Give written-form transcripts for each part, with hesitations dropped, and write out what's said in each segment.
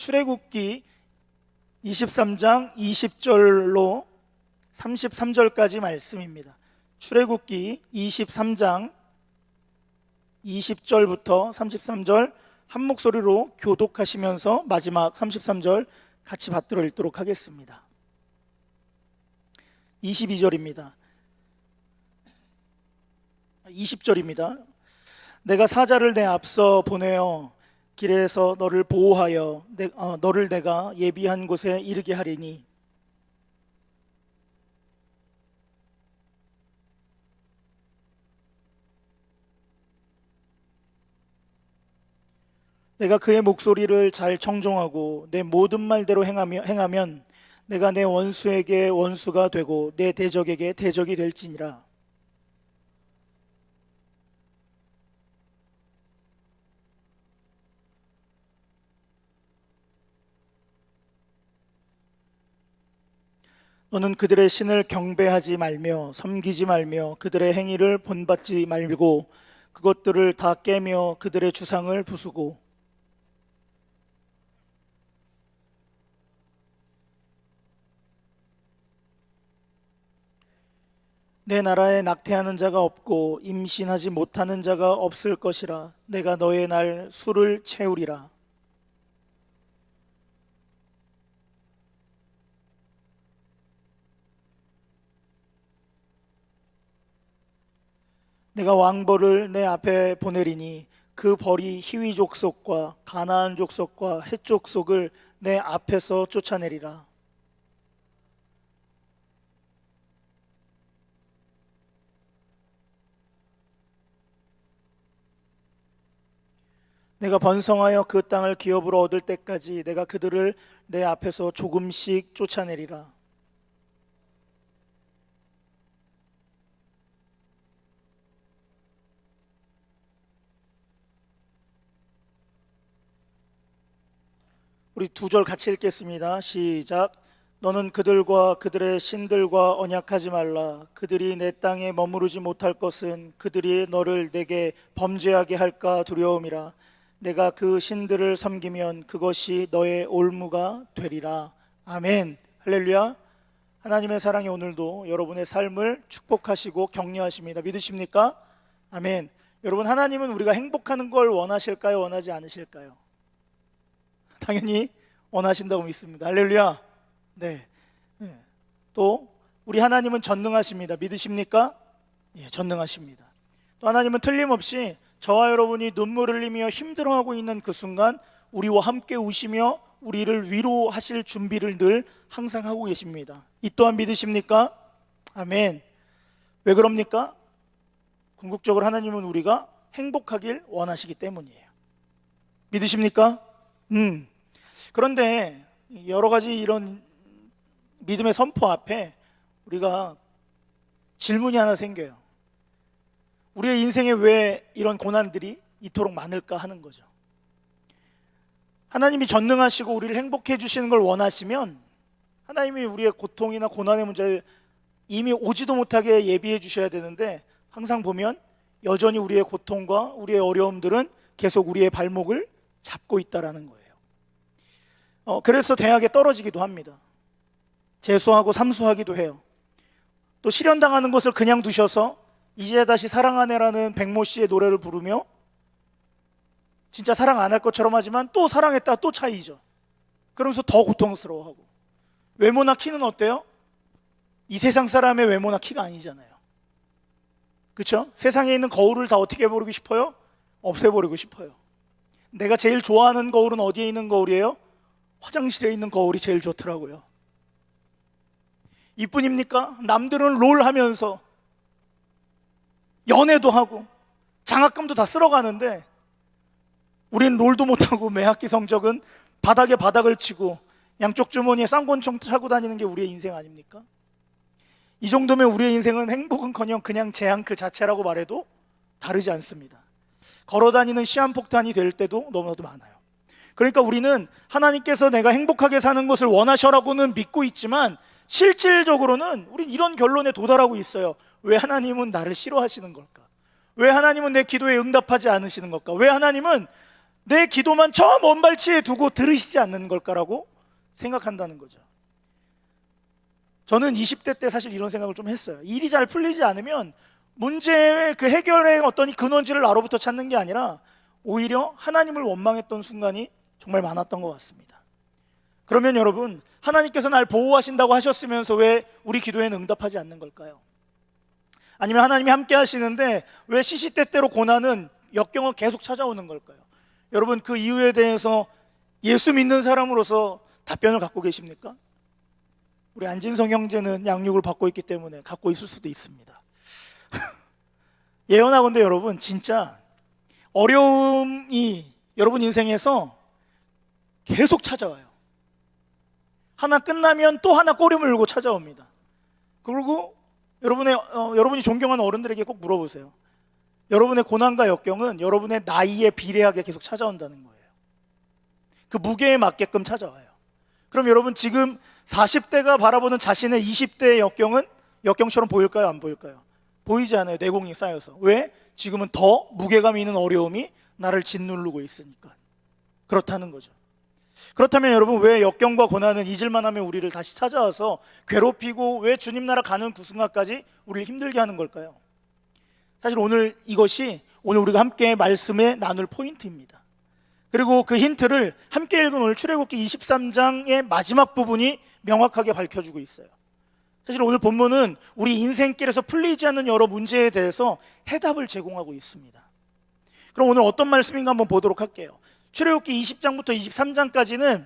출애굽기 23장 20절로 33절까지 말씀입니다. 출애굽기 23장 20절부터 33절 한 목소리로 교독하시면서 마지막 33절 같이 받들어 읽도록 하겠습니다. 22절입니다. 20절입니다. 내가 사자를 내 앞서 보내어 길에서 너를 보호하여 너를 내가 예비한 곳에 이르게 하리니 내가 그의 목소리를 잘 청종하고 내 모든 말대로 행하면 내가 내 원수에게 원수가 되고 내 대적에게 대적이 될지니라. 너는 그들의 신을 경배하지 말며 섬기지 말며 그들의 행위를 본받지 말고 그것들을 다 깨며 그들의 주상을 부수고 내 나라에 낙태하는 자가 없고 임신하지 못하는 자가 없을 것이라. 내가 너의 날 수를 채우리라. 내가 왕벌을 내 앞에 보내리니 그 벌이 히위 족속과 가나안 족속과 헷 족속을 내 앞에서 쫓아내리라. 내가 번성하여 그 땅을 기업으로 얻을 때까지 내가 그들을 내 앞에서 조금씩 쫓아내리라. 우리 두 절 같이 읽겠습니다. 시작. 너는 그들과 그들의 신들과 언약하지 말라. 그들이 내 땅에 머무르지 못할 것은 그들이 너를 내게 범죄하게 할까 두려움이라. 내가 그 신들을 섬기면 그것이 너의 올무가 되리라. 아멘. 할렐루야. 하나님의 사랑이 오늘도 여러분의 삶을 축복하시고 격려하십니다. 믿으십니까? 아멘. 여러분, 하나님은 우리가 행복하는 걸 원하실까요? 원하지 않으실까요? 당연히 원하신다고 믿습니다. 할렐루야. 네. 또 우리 하나님은 전능하십니다. 믿으십니까? 예, 전능하십니다. 또 하나님은 틀림없이 저와 여러분이 눈물 흘리며 힘들어하고 있는 그 순간 우리와 함께 우시며 우리를 위로하실 준비를 늘 항상 하고 계십니다. 이 또한 믿으십니까? 아멘. 왜 그럽니까? 궁극적으로 하나님은 우리가 행복하길 원하시기 때문이에요. 믿으십니까? 그런데 여러 가지 이런 믿음의 선포 앞에 우리가 질문이 하나 생겨요. 우리의 인생에 왜 이런 고난들이 이토록 많을까 하는 거죠. 하나님이 전능하시고 우리를 행복해 해주시는 걸 원하시면 하나님이 우리의 고통이나 고난의 문제를 이미 오지도 못하게 예비해 주셔야 되는데 항상 보면 여전히 우리의 고통과 우리의 어려움들은 계속 우리의 발목을 잡고 있다라는 거예요. 그래서 대학에 떨어지기도 합니다. 재수하고 삼수하기도 해요. 또 실현당하는 것을 그냥 두셔서 이제 다시 사랑하네라는 백모 씨의 노래를 부르며 진짜 사랑 안 할 것처럼 하지만 또 사랑했다 또 차이죠. 그러면서 더 고통스러워하고. 외모나 키는 어때요? 이 세상 사람의 외모나 키가 아니잖아요. 그렇죠? 세상에 있는 거울을 다 어떻게 해버리고 싶어요? 없애버리고 싶어요. 내가 제일 좋아하는 거울은 어디에 있는 거울이에요? 화장실에 있는 거울이 제일 좋더라고요. 이뿐입니까? 남들은 롤 하면서 연애도 하고 장학금도 다 쓸어가는데 우리는 롤도 못하고 매학기 성적은 바닥에 바닥을 치고 양쪽 주머니에 쌍권총 차고 다니는 게 우리의 인생 아닙니까? 이 정도면 우리의 인생은 행복은커녕 그냥 재앙 그 자체라고 말해도 다르지 않습니다. 걸어다니는 시한폭탄이 될 때도 너무나도 많아요. 그러니까 우리는 하나님께서 내가 행복하게 사는 것을 원하셔라고는 믿고 있지만 실질적으로는 우린 이런 결론에 도달하고 있어요. 왜 하나님은 나를 싫어하시는 걸까? 왜 하나님은 내 기도에 응답하지 않으시는 걸까? 왜 하나님은 내 기도만 저 먼 발치에 두고 들으시지 않는 걸까라고 생각한다는 거죠. 저는 20대 때 사실 이런 생각을 좀 했어요. 일이 잘 풀리지 않으면 문제의 그 해결의 어떤 근원지를 나로부터 찾는 게 아니라 오히려 하나님을 원망했던 순간이 정말 많았던 것 같습니다. 그러면 여러분, 하나님께서 날 보호하신다고 하셨으면서 왜 우리 기도에는 응답하지 않는 걸까요? 아니면 하나님이 함께 하시는데 왜 시시때때로 고난은 역경은 계속 찾아오는 걸까요? 여러분, 그 이유에 대해서 예수 믿는 사람으로서 답변을 갖고 계십니까? 우리 안진성 형제는 양육을 받고 있기 때문에 갖고 있을 수도 있습니다. 예언하건대 여러분, 진짜 어려움이 여러분 인생에서 계속 찾아와요. 하나 끝나면 또 하나 꼬리 물고 찾아옵니다. 그리고 여러분이 존경하는 어른들에게 꼭 물어보세요. 여러분의 고난과 역경은 여러분의 나이에 비례하게 계속 찾아온다는 거예요. 그 무게에 맞게끔 찾아와요. 그럼 여러분, 지금 40대가 바라보는 자신의 20대의 역경은 역경처럼 보일까요? 안 보일까요? 보이지 않아요. 내공이 쌓여서. 왜? 지금은 더 무게감 있는 어려움이 나를 짓누르고 있으니까. 그렇다는 거죠. 그렇다면 여러분, 왜 역경과 고난은 잊을만 하면 우리를 다시 찾아와서 괴롭히고 왜 주님 나라 가는 그 순간까지 우리를 힘들게 하는 걸까요? 사실 이것이 오늘 우리가 함께 말씀에 나눌 포인트입니다. 그리고 그 힌트를 함께 읽은 오늘 출애굽기 23장의 마지막 부분이 명확하게 밝혀주고 있어요. 사실 오늘 본문은 우리 인생길에서 풀리지 않는 여러 문제에 대해서 해답을 제공하고 있습니다. 그럼 오늘 어떤 말씀인가 한번 보도록 할게요. 출애굽기 20장부터 23장까지는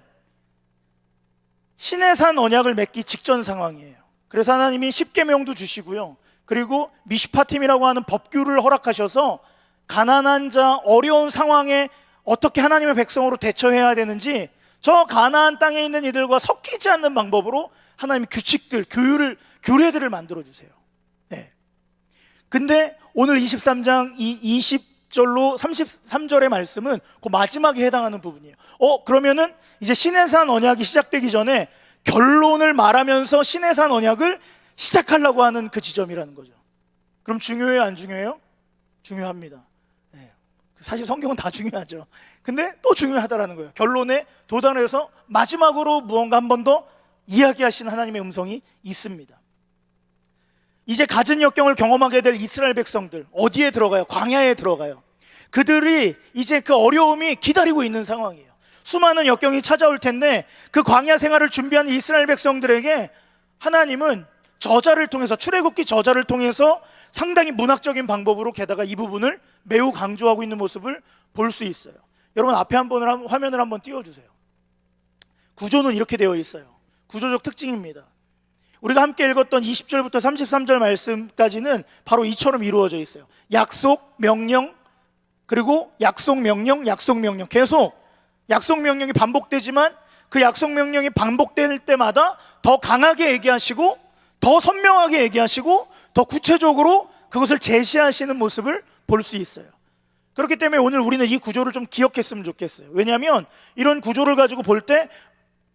시내산 언약을 맺기 직전 상황이에요. 그래서 하나님이 10계명도 주시고요, 그리고 미슈파팀이라고 하는 법규를 허락하셔서 가난한 자, 어려운 상황에 어떻게 하나님의 백성으로 대처해야 되는지 저 가나안 땅에 있는 이들과 섞이지 않는 방법으로 하나님이 규칙들, 규례들을 만들어 주세요. 네. 근데 오늘 23장 이 20절로 33절의 말씀은 그 마지막에 해당하는 부분이에요. 그러면은 이제 시내산 언약이 시작되기 전에 결론을 말하면서 시내산 언약을 시작하려고 하는 그 지점이라는 거죠. 그럼 중요해요, 안 중요해요? 중요합니다. 네. 사실 성경은 다 중요하죠. 근데 또 중요하다라는 거예요. 결론에 도달해서 마지막으로 무언가 한 번 더 이야기하신 하나님의 음성이 있습니다. 이제 갖은 역경을 경험하게 될 이스라엘 백성들, 어디에 들어가요? 광야에 들어가요. 그들이 이제 그 어려움이 기다리고 있는 상황이에요. 수많은 역경이 찾아올 텐데 그 광야 생활을 준비하는 이스라엘 백성들에게 하나님은 저자를 통해서, 출애굽기 저자를 통해서 상당히 문학적인 방법으로 게다가 이 부분을 매우 강조하고 있는 모습을 볼 수 있어요. 여러분, 앞에 화면을 한번 띄워주세요. 구조는 이렇게 되어 있어요. 구조적 특징입니다. 우리가 함께 읽었던 20절부터 33절 말씀까지는 바로 이처럼 이루어져 있어요. 약속, 명령, 그리고 약속, 명령, 약속, 명령. 계속 약속, 명령이 반복되지만 그 약속, 명령이 반복될 때마다 더 강하게 얘기하시고 더 선명하게 얘기하시고 더 구체적으로 그것을 제시하시는 모습을 볼 수 있어요. 그렇기 때문에 오늘 우리는 이 구조를 좀 기억했으면 좋겠어요. 왜냐하면 이런 구조를 가지고 볼 때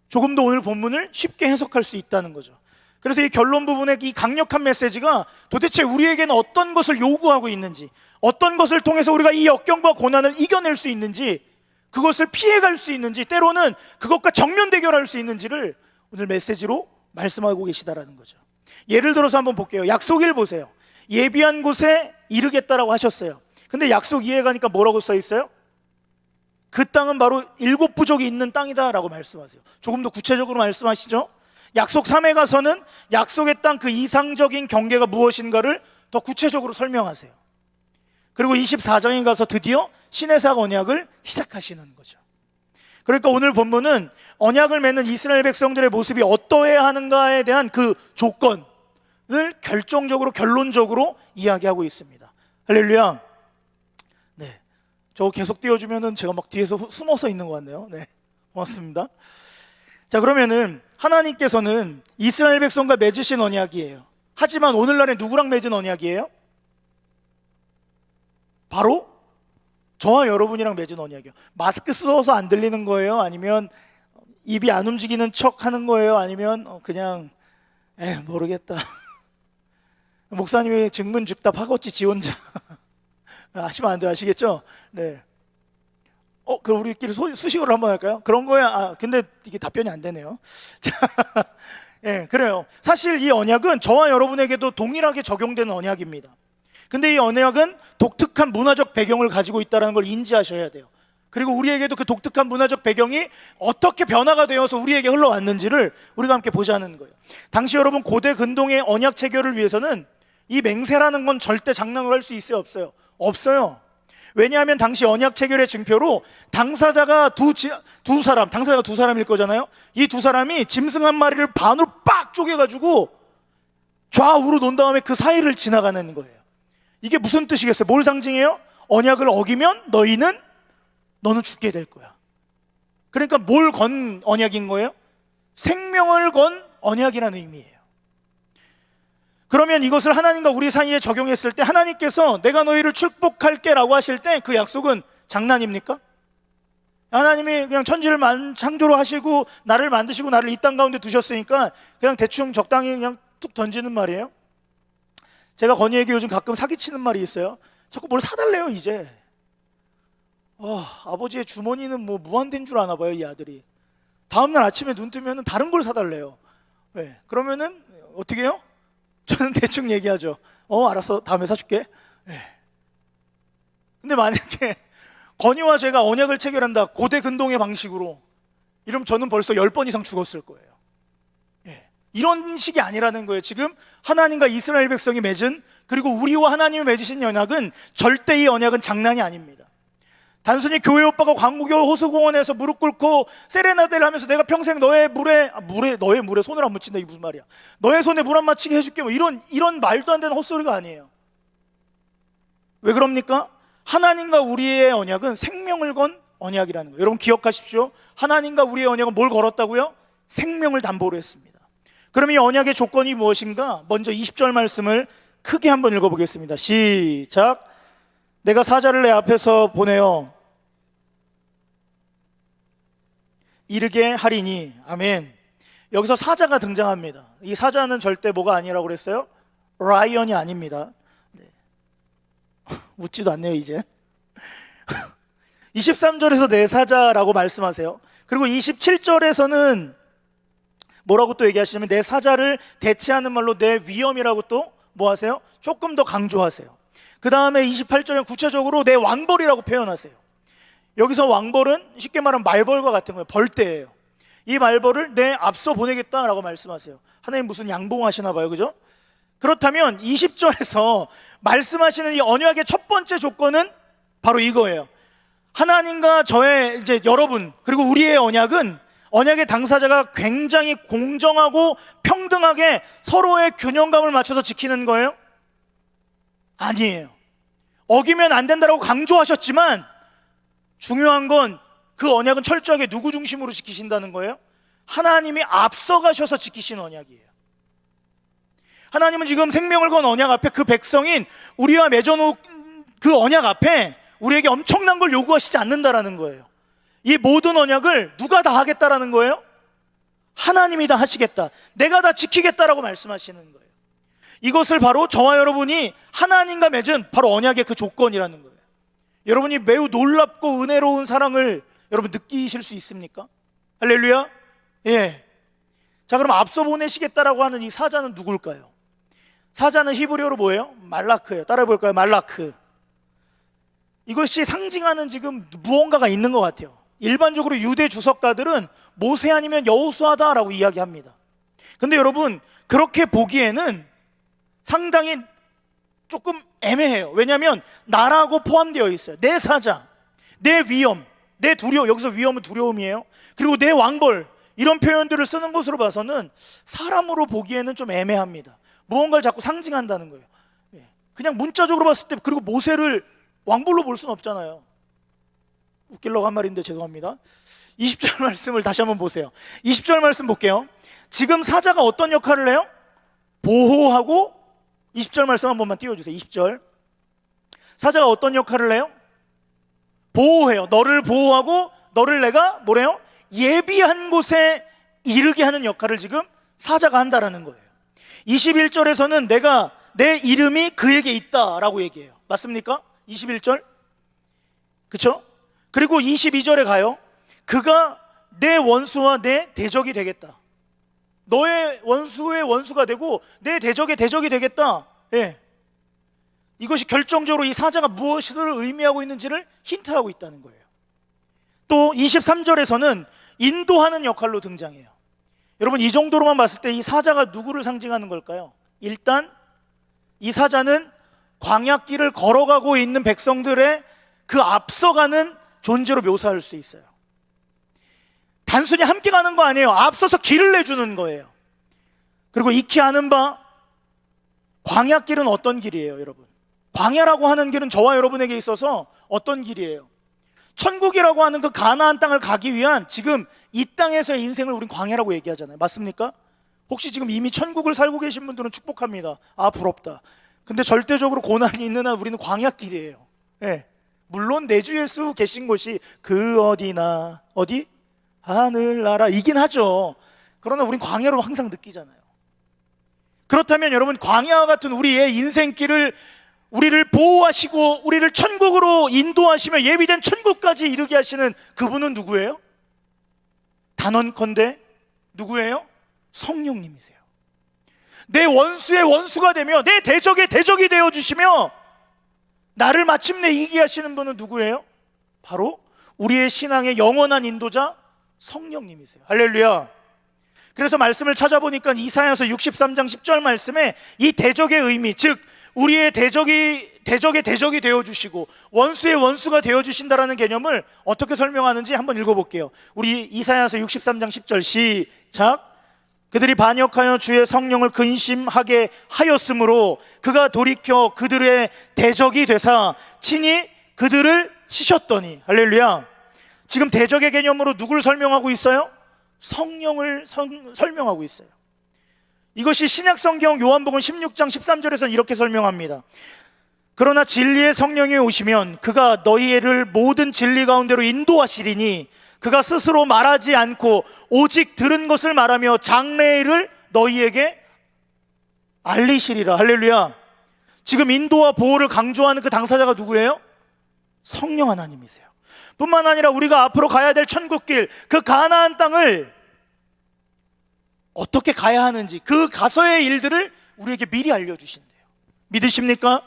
조금 더 오늘 본문을 쉽게 해석할 수 있다는 거죠. 그래서 이 결론 부분의 이 강력한 메시지가 도대체 우리에게는 어떤 것을 요구하고 있는지, 어떤 것을 통해서 우리가 이 역경과 고난을 이겨낼 수 있는지, 그것을 피해갈 수 있는지, 때로는 그것과 정면 대결할 수 있는지를 오늘 메시지로 말씀하고 계시다라는 거죠. 예를 들어서 한번 볼게요. 약속일 보세요. 예비한 곳에 이르겠다라고 하셨어요. 근데 약속 이해해 가니까 뭐라고 써 있어요? 그 땅은 바로 7 부족이 있는 땅이다라고 말씀하세요. 조금 더 구체적으로 말씀하시죠. 약속 3에 가서는 약속의 땅 그 이상적인 경계가 무엇인가를 더 구체적으로 설명하세요. 그리고 24장에 가서 드디어 시내산 언약을 시작하시는 거죠. 그러니까 오늘 본문은 언약을 맺는 이스라엘 백성들의 모습이 어떠해야 하는가에 대한 그 조건을 결정적으로, 결론적으로 이야기하고 있습니다. 할렐루야. 네, 저거 계속 띄워주면은 제가 막 뒤에서 숨어서 있는 것 같네요. 네, 고맙습니다. 자, 그러면은 하나님께서는 이스라엘 백성과 맺으신 언약이에요. 하지만 오늘날에 누구랑 맺은 언약이에요? 바로 저와 여러분이랑 맺은 언약이에요. 마스크 써서 안 들리는 거예요? 아니면 입이 안 움직이는 척 하는 거예요? 아니면 그냥 모르겠다 목사님이 증문즉답 하겠지 지 혼자 하시면 안 돼요. 아시겠죠? 네. 그럼 우리끼리 수식어를 한번 할까요? 그런 거야. 근데 이게 답변이 안 되네요. 자, 예, 그래요. 사실 이 언약은 저와 여러분에게도 동일하게 적용되는 언약입니다. 근데 이 언약은 독특한 문화적 배경을 가지고 있다는 걸 인지하셔야 돼요. 그리고 우리에게도 그 독특한 문화적 배경이 어떻게 변화가 되어서 우리에게 흘러왔는지를 우리가 함께 보자는 거예요. 당시 여러분 고대 근동의 언약 체결을 위해서는 이 맹세라는 건 절대 장난을 할 수 있어요, 없어요? 없어요. 왜냐하면 당시 언약 체결의 증표로 당사자가 당사자가 두 사람일 거잖아요. 이 두 사람이 짐승 한 마리를 반으로 빡 쪼개가지고 좌우로 논 다음에 그 사이를 지나가는 거예요. 이게 무슨 뜻이겠어요? 뭘 상징해요? 언약을 어기면 너는 죽게 될 거야. 그러니까 뭘 건 언약인 거예요? 생명을 건 언약이라는 의미예요. 그러면 이것을 하나님과 우리 사이에 적용했을 때 하나님께서 내가 너희를 축복할게 라고 하실 때 그 약속은 장난입니까? 하나님이 그냥 천지를 창조로 하시고 나를 만드시고 나를 이 땅 가운데 두셨으니까 그냥 대충 적당히 그냥 툭 던지는 말이에요? 제가 건희에게 요즘 가끔 사기치는 말이 있어요. 자꾸 뭘 사달래요 이제. 아버지의 주머니는 뭐 무한대인 줄 아나 봐요 이 아들이. 다음날 아침에 눈 뜨면 다른 걸 사달래요. 네. 그러면은 어떻게 해요? 저는 대충 얘기하죠. 알았어, 다음에 사줄게. 네. 근데 만약에 건희와 제가 언약을 체결한다 고대 근동의 방식으로 이러면 저는 벌써 10번 이상 죽었을 거예요. 네. 이런 식이 아니라는 거예요. 지금 하나님과 이스라엘 백성이 맺은, 그리고 우리와 하나님이 맺으신 언약은 절대 이 언약은 장난이 아닙니다. 단순히 교회 오빠가 광고교 호수공원에서 무릎 꿇고 세레나데를 하면서 내가 평생 너의 물에 손을 안 묻힌다, 이게 무슨 말이야? 너의 손에 물 안 맞히게 해줄게, 뭐 이런 말도 안 되는 헛소리가 아니에요. 왜 그럽니까? 하나님과 우리의 언약은 생명을 건 언약이라는 거예요. 여러분 기억하십시오. 하나님과 우리의 언약은 뭘 걸었다고요? 생명을 담보로 했습니다. 그럼 이 언약의 조건이 무엇인가? 먼저 20절 말씀을 크게 한번 읽어보겠습니다. 시작. 내가 사자를 내 앞에서 보내어 이르게 하리니. 아멘. 여기서 사자가 등장합니다. 이 사자는 절대 뭐가 아니라고 그랬어요? 라이언이 아닙니다. 네. 웃지도 않네요 이제. 23절에서 내 사자라고 말씀하세요. 그리고 27절에서는 뭐라고 또 얘기하시냐면 내 사자를 대체하는 말로 내 위엄이라고 또 뭐 하세요? 조금 더 강조하세요. 그 다음에 28절에 구체적으로 내 왕벌이라고 표현하세요. 여기서 왕벌은 쉽게 말하면 말벌과 같은 거예요. 벌떼예요. 이 말벌을 내 앞서 보내겠다라고 말씀하세요. 하나님 무슨 양봉하시나 봐요, 그죠? 그렇다면 20절에서 말씀하시는 이 언약의 첫 번째 조건은 바로 이거예요. 하나님과 저의 이제 여러분 그리고 우리의 언약은 언약의 당사자가 굉장히 공정하고 평등하게 서로의 균형감을 맞춰서 지키는 거예요? 아니에요. 어기면 안 된다라고 강조하셨지만 중요한 건 그 언약은 철저하게 누구 중심으로 지키신다는 거예요? 하나님이 앞서가셔서 지키신 언약이에요. 하나님은 지금 생명을 건 언약 앞에 그 백성인 우리와 맺어놓은 그 언약 앞에 우리에게 엄청난 걸 요구하시지 않는다라는 거예요. 이 모든 언약을 누가 다 하겠다라는 거예요? 하나님이 다 하시겠다, 내가 다 지키겠다라고 말씀하시는 거예요. 이것을 바로 저와 여러분이 하나님과 맺은 바로 언약의 그 조건이라는 거예요. 여러분이 매우 놀랍고 은혜로운 사랑을 여러분 느끼실 수 있습니까? 할렐루야. 예. 자, 그럼 앞서 보내시겠다라고 하는 이 사자는 누굴까요? 사자는 히브리어로 뭐예요? 말라크예요. 따라해 볼까요? 말라크. 이것이 상징하는 지금 무언가가 있는 것 같아요. 일반적으로 유대 주석가들은 모세 아니면 여호수아다라고 이야기합니다. 근데 여러분 그렇게 보기에는 상당히 조금 애매해요. 왜냐하면 나라고 포함되어 있어요. 내 사자, 내 위엄, 내 두려움, 여기서 위엄은 두려움이에요. 그리고 내 왕벌, 이런 표현들을 쓰는 것으로 봐서는 사람으로 보기에는 좀 애매합니다. 무언가를 자꾸 상징한다는 거예요. 그냥 문자적으로 봤을 때, 그리고 모세를 왕벌로 볼 수는 없잖아요. 웃기려고 한 말인데 죄송합니다. 20절 말씀을 다시 한번 보세요. 20절 말씀 볼게요. 지금 사자가 어떤 역할을 해요? 보호하고, 20절 말씀 한 번만 띄워주세요. 20절. 사자가 어떤 역할을 해요? 보호해요. 너를 보호하고 너를 내가 뭐래요? 예비한 곳에 이르게 하는 역할을 지금 사자가 한다라는 거예요. 21절에서는 내가 내 이름이 그에게 있다라고 얘기해요. 맞습니까? 21절. 그렇죠? 그리고 22절에 가요. 그가 내 원수와 내 대적이 되겠다. 너의 원수의 원수가 되고 내 대적의 대적이 되겠다. 예. 이것이 결정적으로 이 사자가 무엇을 의미하고 있는지를 힌트하고 있다는 거예요. 또 23절에서는 인도하는 역할로 등장해요. 여러분, 이 정도로만 봤을 때 이 사자가 누구를 상징하는 걸까요? 일단 이 사자는 광야길을 걸어가고 있는 백성들의 그 앞서가는 존재로 묘사할 수 있어요. 단순히 함께 가는 거 아니에요. 앞서서 길을 내주는 거예요. 그리고 익히 아는 바 광야길은 어떤 길이에요, 여러분? 광야라고 하는 길은 저와 여러분에게 있어서 어떤 길이에요? 천국이라고 하는 그 가나안 땅을 가기 위한 지금 이 땅에서의 인생을 우린 광야라고 얘기하잖아요. 맞습니까? 혹시 지금 이미 천국을 살고 계신 분들은 축복합니다. 아, 부럽다. 근데 절대적으로 고난이 있는 한 우리는 광야길이에요. 예. 물론 내 주 예수 계신 곳이 그 어디나 어디? 하늘나라이긴 하죠. 그러나 우린 광야로 항상 느끼잖아요. 그렇다면 여러분, 광야와 같은 우리의 인생길을 우리를 보호하시고 우리를 천국으로 인도하시며 예비된 천국까지 이르게 하시는 그분은 누구예요? 단언컨대 누구예요? 성령님이세요. 내 원수의 원수가 되며 내 대적의 대적이 되어주시며 나를 마침내 이기게 하시는 분은 누구예요? 바로 우리의 신앙의 영원한 인도자 성령님이세요. 할렐루야. 그래서 말씀을 찾아보니까 이사야서 63장 10절 말씀에 이 대적의 의미, 즉 우리의 대적의 대적이 되어주시고 원수의 원수가 되어주신다라는 개념을 어떻게 설명하는지 한번 읽어볼게요. 우리 이사야서 63장 10절 시작. 그들이 반역하여 주의 성령을 근심하게 하였으므로 그가 돌이켜 그들의 대적이 되사 친히 그들을 치셨더니. 할렐루야. 지금 대적의 개념으로 누구를 설명하고 있어요? 성령을 설명하고 있어요. 이것이 신약성경 요한복음 16장 13절에서는 이렇게 설명합니다. 그러나 진리의 성령이 오시면 그가 너희를 모든 진리 가운데로 인도하시리니 그가 스스로 말하지 않고 오직 들은 것을 말하며 장래일을 너희에게 알리시리라. 할렐루야. 지금 인도와 보호를 강조하는 그 당사자가 누구예요? 성령 하나님이세요. 뿐만 아니라 우리가 앞으로 가야 될 천국길, 그 가나안 땅을 어떻게 가야 하는지 그 가서의 일들을 우리에게 미리 알려주신대요. 믿으십니까?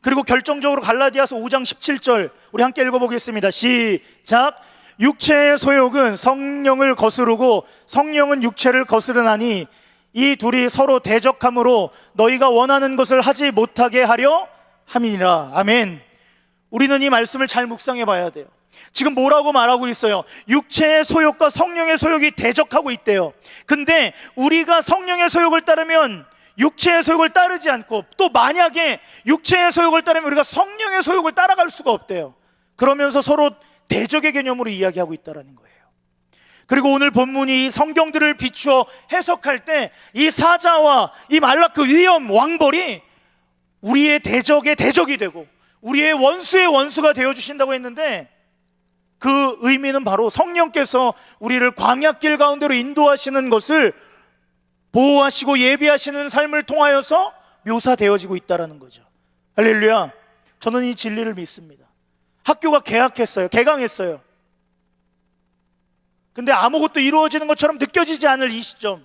그리고 결정적으로 갈라디아서 5장 17절 우리 함께 읽어보겠습니다. 시작. 육체의 소욕은 성령을 거스르고 성령은 육체를 거스르나니 이 둘이 서로 대적함으로 너희가 원하는 것을 하지 못하게 하려 함이니라. 아멘. 우리는 이 말씀을 잘 묵상해 봐야 돼요. 지금 뭐라고 말하고 있어요? 육체의 소욕과 성령의 소욕이 대적하고 있대요. 근데 우리가 성령의 소욕을 따르면 육체의 소욕을 따르지 않고, 또 만약에 육체의 소욕을 따르면 우리가 성령의 소욕을 따라갈 수가 없대요. 그러면서 서로 대적의 개념으로 이야기하고 있다는 거예요. 그리고 오늘 본문이 이 성경들을 비추어 해석할 때 이 사자와 이 말라크 위엄 왕벌이 우리의 대적의 대적이 되고 우리의 원수의 원수가 되어주신다고 했는데, 그 의미는 바로 성령께서 우리를 광야길 가운데로 인도하시는 것을 보호하시고 예비하시는 삶을 통하여서 묘사되어지고 있다는 거죠. 할렐루야. 저는 이 진리를 믿습니다. 학교가 개강했어요. 근데 아무것도 이루어지는 것처럼 느껴지지 않을 이 시점,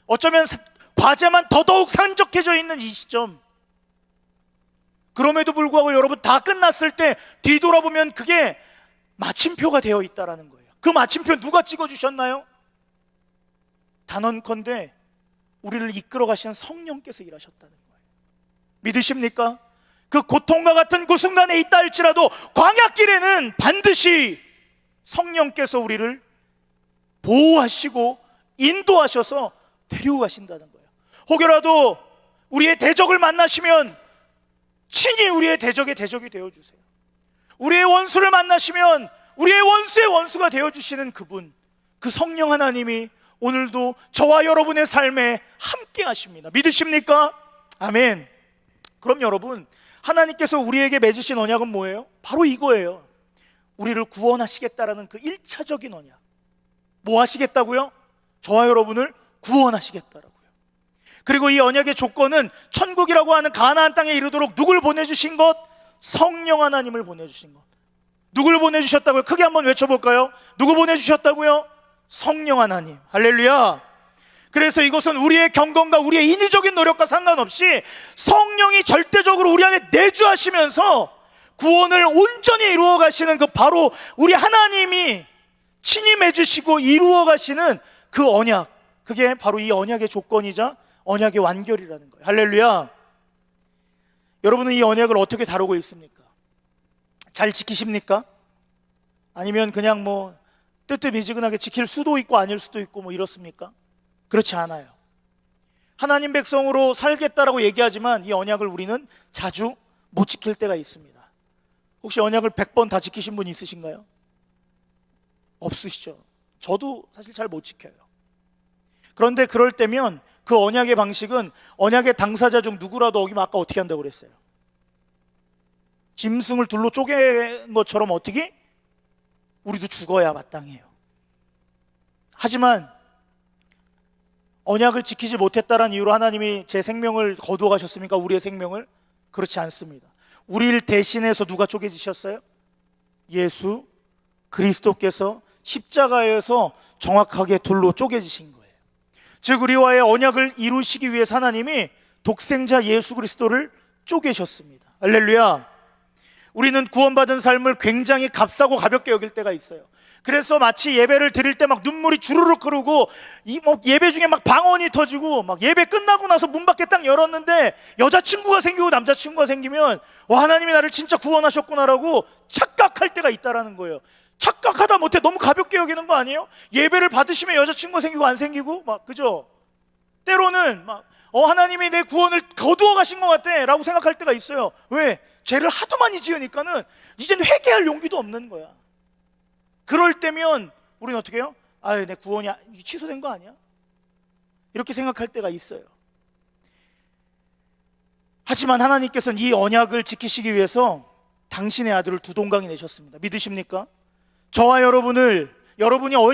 어쩌면 과제만 더더욱 산적해져 있는 이 시점, 그럼에도 불구하고 여러분 다 끝났을 때 뒤돌아보면 그게 마침표가 되어 있다는 거예요. 그 마침표 누가 찍어주셨나요? 단언컨대 우리를 이끌어 가시는 성령께서 일하셨다는 거예요. 믿으십니까? 그 고통과 같은 그 순간에 있다 할지라도 광야길에는 반드시 성령께서 우리를 보호하시고 인도하셔서 데리고 가신다는 거예요. 혹여라도 우리의 대적을 만나시면 친히 우리의 대적의 대적이 되어주세요. 우리의 원수를 만나시면 우리의 원수의 원수가 되어주시는 그분, 그 성령 하나님이 오늘도 저와 여러분의 삶에 함께 하십니다. 믿으십니까? 아멘. 그럼 여러분, 하나님께서 우리에게 맺으신 언약은 뭐예요? 바로 이거예요. 우리를 구원하시겠다라는 그 1차적인 언약. 뭐 하시겠다고요? 저와 여러분을 구원하시겠다라고요. 그리고 이 언약의 조건은 천국이라고 하는 가나안 땅에 이르도록 누굴 보내주신 것? 성령 하나님을 보내주신 것. 누굴 보내주셨다고요? 크게 한번 외쳐볼까요? 누구 보내주셨다고요? 성령 하나님. 할렐루야. 그래서 이것은 우리의 경건과 우리의 인위적인 노력과 상관없이 성령이 절대적으로 우리 안에 내주하시면서 구원을 온전히 이루어 가시는 그 바로 우리 하나님이 친히 맺으시고 이루어 가시는 그 언약, 그게 바로 이 언약의 조건이자 언약의 완결이라는 거예요. 할렐루야. 여러분은 이 언약을 어떻게 다루고 있습니까? 잘 지키십니까? 아니면 그냥 뭐 뜨뜻미지근하게 지킬 수도 있고 아닐 수도 있고 뭐 이렇습니까? 그렇지 않아요. 하나님 백성으로 살겠다라고 얘기하지만 이 언약을 우리는 자주 못 지킬 때가 있습니다. 혹시 언약을 100번 다 지키신 분 있으신가요? 없으시죠? 저도 사실 잘 못 지켜요. 그런데 그럴 때면 그 언약의 방식은 언약의 당사자 중 누구라도 어기면 아까 어떻게 한다고 그랬어요? 짐승을 둘로 쪼갠 것처럼 어떻게? 우리도 죽어야 마땅해요. 하지만 언약을 지키지 못했다는 이유로 하나님이 제 생명을 거두어 가셨습니까? 우리의 생명을? 그렇지 않습니다. 우리를 대신해서 누가 쪼개지셨어요? 예수 그리스도께서 십자가에서 정확하게 둘로 쪼개지신 거예요. 즉 우리와의 언약을 이루시기 위해서 하나님이 독생자 예수 그리스도를 쪼개셨습니다. 할렐루야. 우리는 구원받은 삶을 굉장히 값싸고 가볍게 여길 때가 있어요. 그래서 마치 예배를 드릴 때 막 눈물이 주르륵 흐르고 예배 중에 막 방언이 터지고 막 예배 끝나고 나서 문 밖에 딱 열었는데 여자친구가 생기고 남자친구가 생기면 와, 하나님이 나를 진짜 구원하셨구나라고 착각할 때가 있다라는 거예요. 착각하다 못해 너무 가볍게 여기는 거 아니에요? 예배를 받으시면 여자친구가 생기고 안 생기고 막, 그죠? 때로는 막 하나님이 내 구원을 거두어 가신 것 같아 라고 생각할 때가 있어요. 왜? 죄를 하도 많이 지으니까는 이제는 회개할 용기도 없는 거야. 그럴 때면 우리는 어떻게 해요? 아유, 내 구원이 취소된 거 아니야? 이렇게 생각할 때가 있어요. 하지만 하나님께서는 이 언약을 지키시기 위해서 당신의 아들을 두 동강이 내셨습니다. 믿으십니까? 저와 여러분이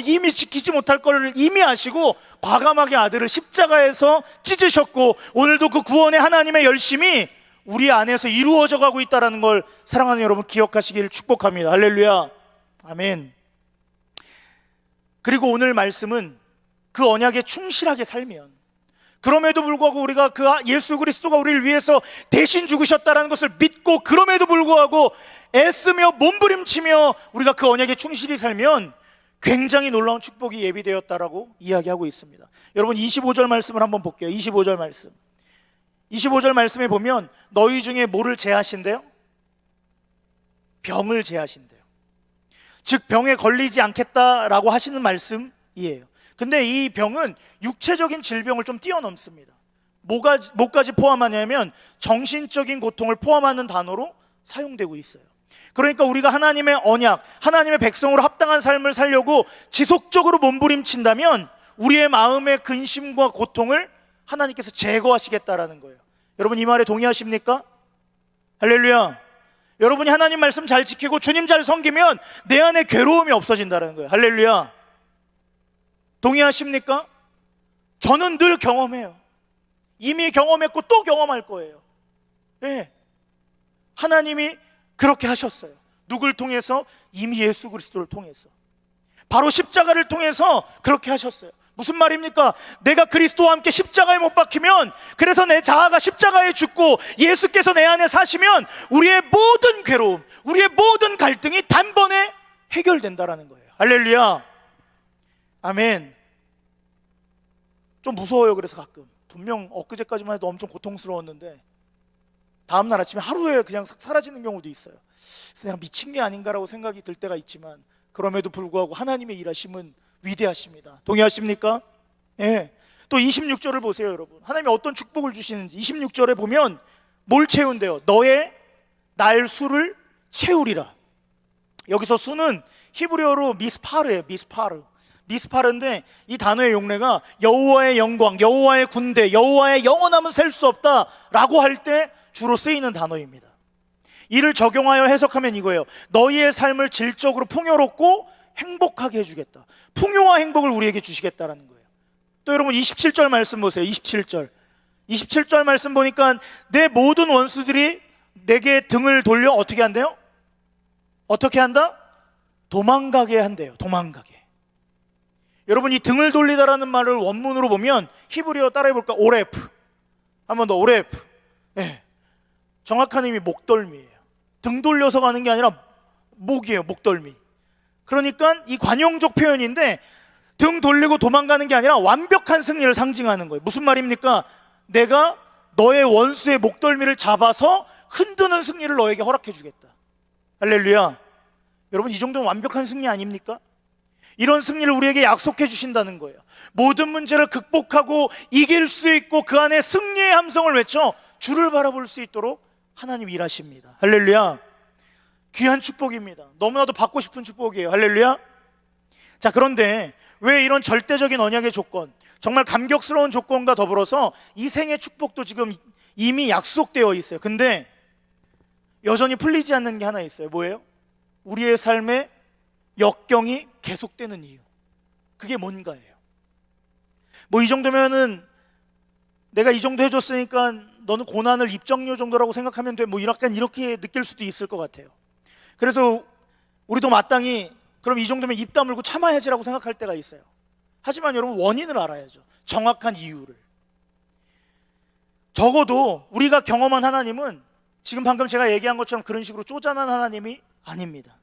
이미 지키지 못할 걸 이미 아시고 과감하게 아들을 십자가에서 찢으셨고 오늘도 그 구원의 하나님의 열심이 우리 안에서 이루어져 가고 있다는 걸 사랑하는 여러분 기억하시길 축복합니다. 할렐루야. 아멘. 그리고 오늘 말씀은 그 언약에 충실하게 살면, 그럼에도 불구하고 우리가 그 예수 그리스도가 우리를 위해서 대신 죽으셨다는 것을 믿고 그럼에도 불구하고 애쓰며 몸부림치며 우리가 그 언약에 충실히 살면 굉장히 놀라운 축복이 예비되었다라고 이야기하고 있습니다. 여러분 25절 말씀을 한번 볼게요. 25절 말씀. 25절 말씀에 보면 너희 중에 뭐를 제하신대요? 병을 제하신대요. 즉 병에 걸리지 않겠다라고 하시는 말씀이에요. 근데 이 병은 육체적인 질병을 좀 뛰어넘습니다. 뭐까지 포함하냐면 정신적인 고통을 포함하는 단어로 사용되고 있어요. 그러니까 우리가 하나님의 언약, 하나님의 백성으로 합당한 삶을 살려고 지속적으로 몸부림친다면 우리의 마음의 근심과 고통을 하나님께서 제거하시겠다라는 거예요. 여러분 이 말에 동의하십니까? 할렐루야. 여러분이 하나님 말씀 잘 지키고 주님 잘 섬기면 내 안에 괴로움이 없어진다는 거예요. 할렐루야. 동의하십니까? 저는 늘 경험해요. 이미 경험했고 또 경험할 거예요. 네. 하나님이 그렇게 하셨어요. 누굴 통해서? 이미 예수 그리스도를 통해서, 바로 십자가를 통해서 그렇게 하셨어요. 무슨 말입니까? 내가 그리스도와 함께 십자가에 못 박히면, 그래서 내 자아가 십자가에 죽고 예수께서 내 안에 사시면 우리의 모든 괴로움, 우리의 모든 갈등이 단번에 해결된다라는 거예요. 할렐루야. 아멘. 좀 무서워요. 그래서 가끔 분명 엊그제까지만 해도 엄청 고통스러웠는데 다음날 아침에 하루에 그냥 사라지는 경우도 있어요. 그래서 내가 미친 게 아닌가라고 생각이 들 때가 있지만 그럼에도 불구하고 하나님의 일하심은 위대하십니다. 동의하십니까? 예. 또 26절을 보세요, 여러분. 하나님이 어떤 축복을 주시는지. 26절에 보면 뭘 채운대요? 너의 날수를 채우리라. 여기서 수는 히브리어로 미스파르예요. 미스파르인데 이 단어의 용례가 여호와의 영광, 여호와의 군대, 여호와의 영원함은 셀 수 없다라고 할 때 주로 쓰이는 단어입니다. 이를 적용하여 해석하면 이거예요. 너희의 삶을 질적으로 풍요롭고 행복하게 해주겠다. 풍요와 행복을 우리에게 주시겠다라는 거예요. 또 여러분 27절 말씀 보세요. 27절 말씀 보니까 내 모든 원수들이 내게 등을 돌려 어떻게 한대요? 어떻게 한다? 도망가게 한대요. 도망가게. 여러분, 이 등을 돌리다라는 말을 원문으로 보면 히브리어 따라해볼까? 오레프. 한 번 더, 오레프. 네. 정확한 의미 목덜미예요. 등 돌려서 가는 게 아니라 목이에요. 목덜미. 그러니까 이 관용적 표현인데 등 돌리고 도망가는 게 아니라 완벽한 승리를 상징하는 거예요. 무슨 말입니까? 내가 너의 원수의 목덜미를 잡아서 흔드는 승리를 너에게 허락해 주겠다. 할렐루야. 여러분, 이 정도면 완벽한 승리 아닙니까? 이런 승리를 우리에게 약속해 주신다는 거예요. 모든 문제를 극복하고 이길 수 있고 그 안에 승리의 함성을 외쳐 주를 바라볼 수 있도록 하나님 일하십니다. 할렐루야. 귀한 축복입니다. 너무나도 받고 싶은 축복이에요. 할렐루야. 자, 그런데 왜 이런 절대적인 언약의 조건, 정말 감격스러운 조건과 더불어서 이 생의 축복도 지금 이미 약속되어 있어요. 근데 여전히 풀리지 않는 게 하나 있어요. 뭐예요? 우리의 삶에 역경이 계속되는 이유. 그게 뭔가예요? 뭐 이 정도면은 내가 이 정도 해줬으니까 너는 고난을 입정료 정도라고 생각하면 돼. 뭐 약간 이렇게 느낄 수도 있을 것 같아요. 그래서 우리도 마땅히 그럼 이 정도면 입 다물고 참아야지라고 생각할 때가 있어요. 하지만 여러분, 원인을 알아야죠. 정확한 이유를. 적어도 우리가 경험한 하나님은 지금 방금 제가 얘기한 것처럼 그런 식으로 쪼잔한 하나님이 아닙니다.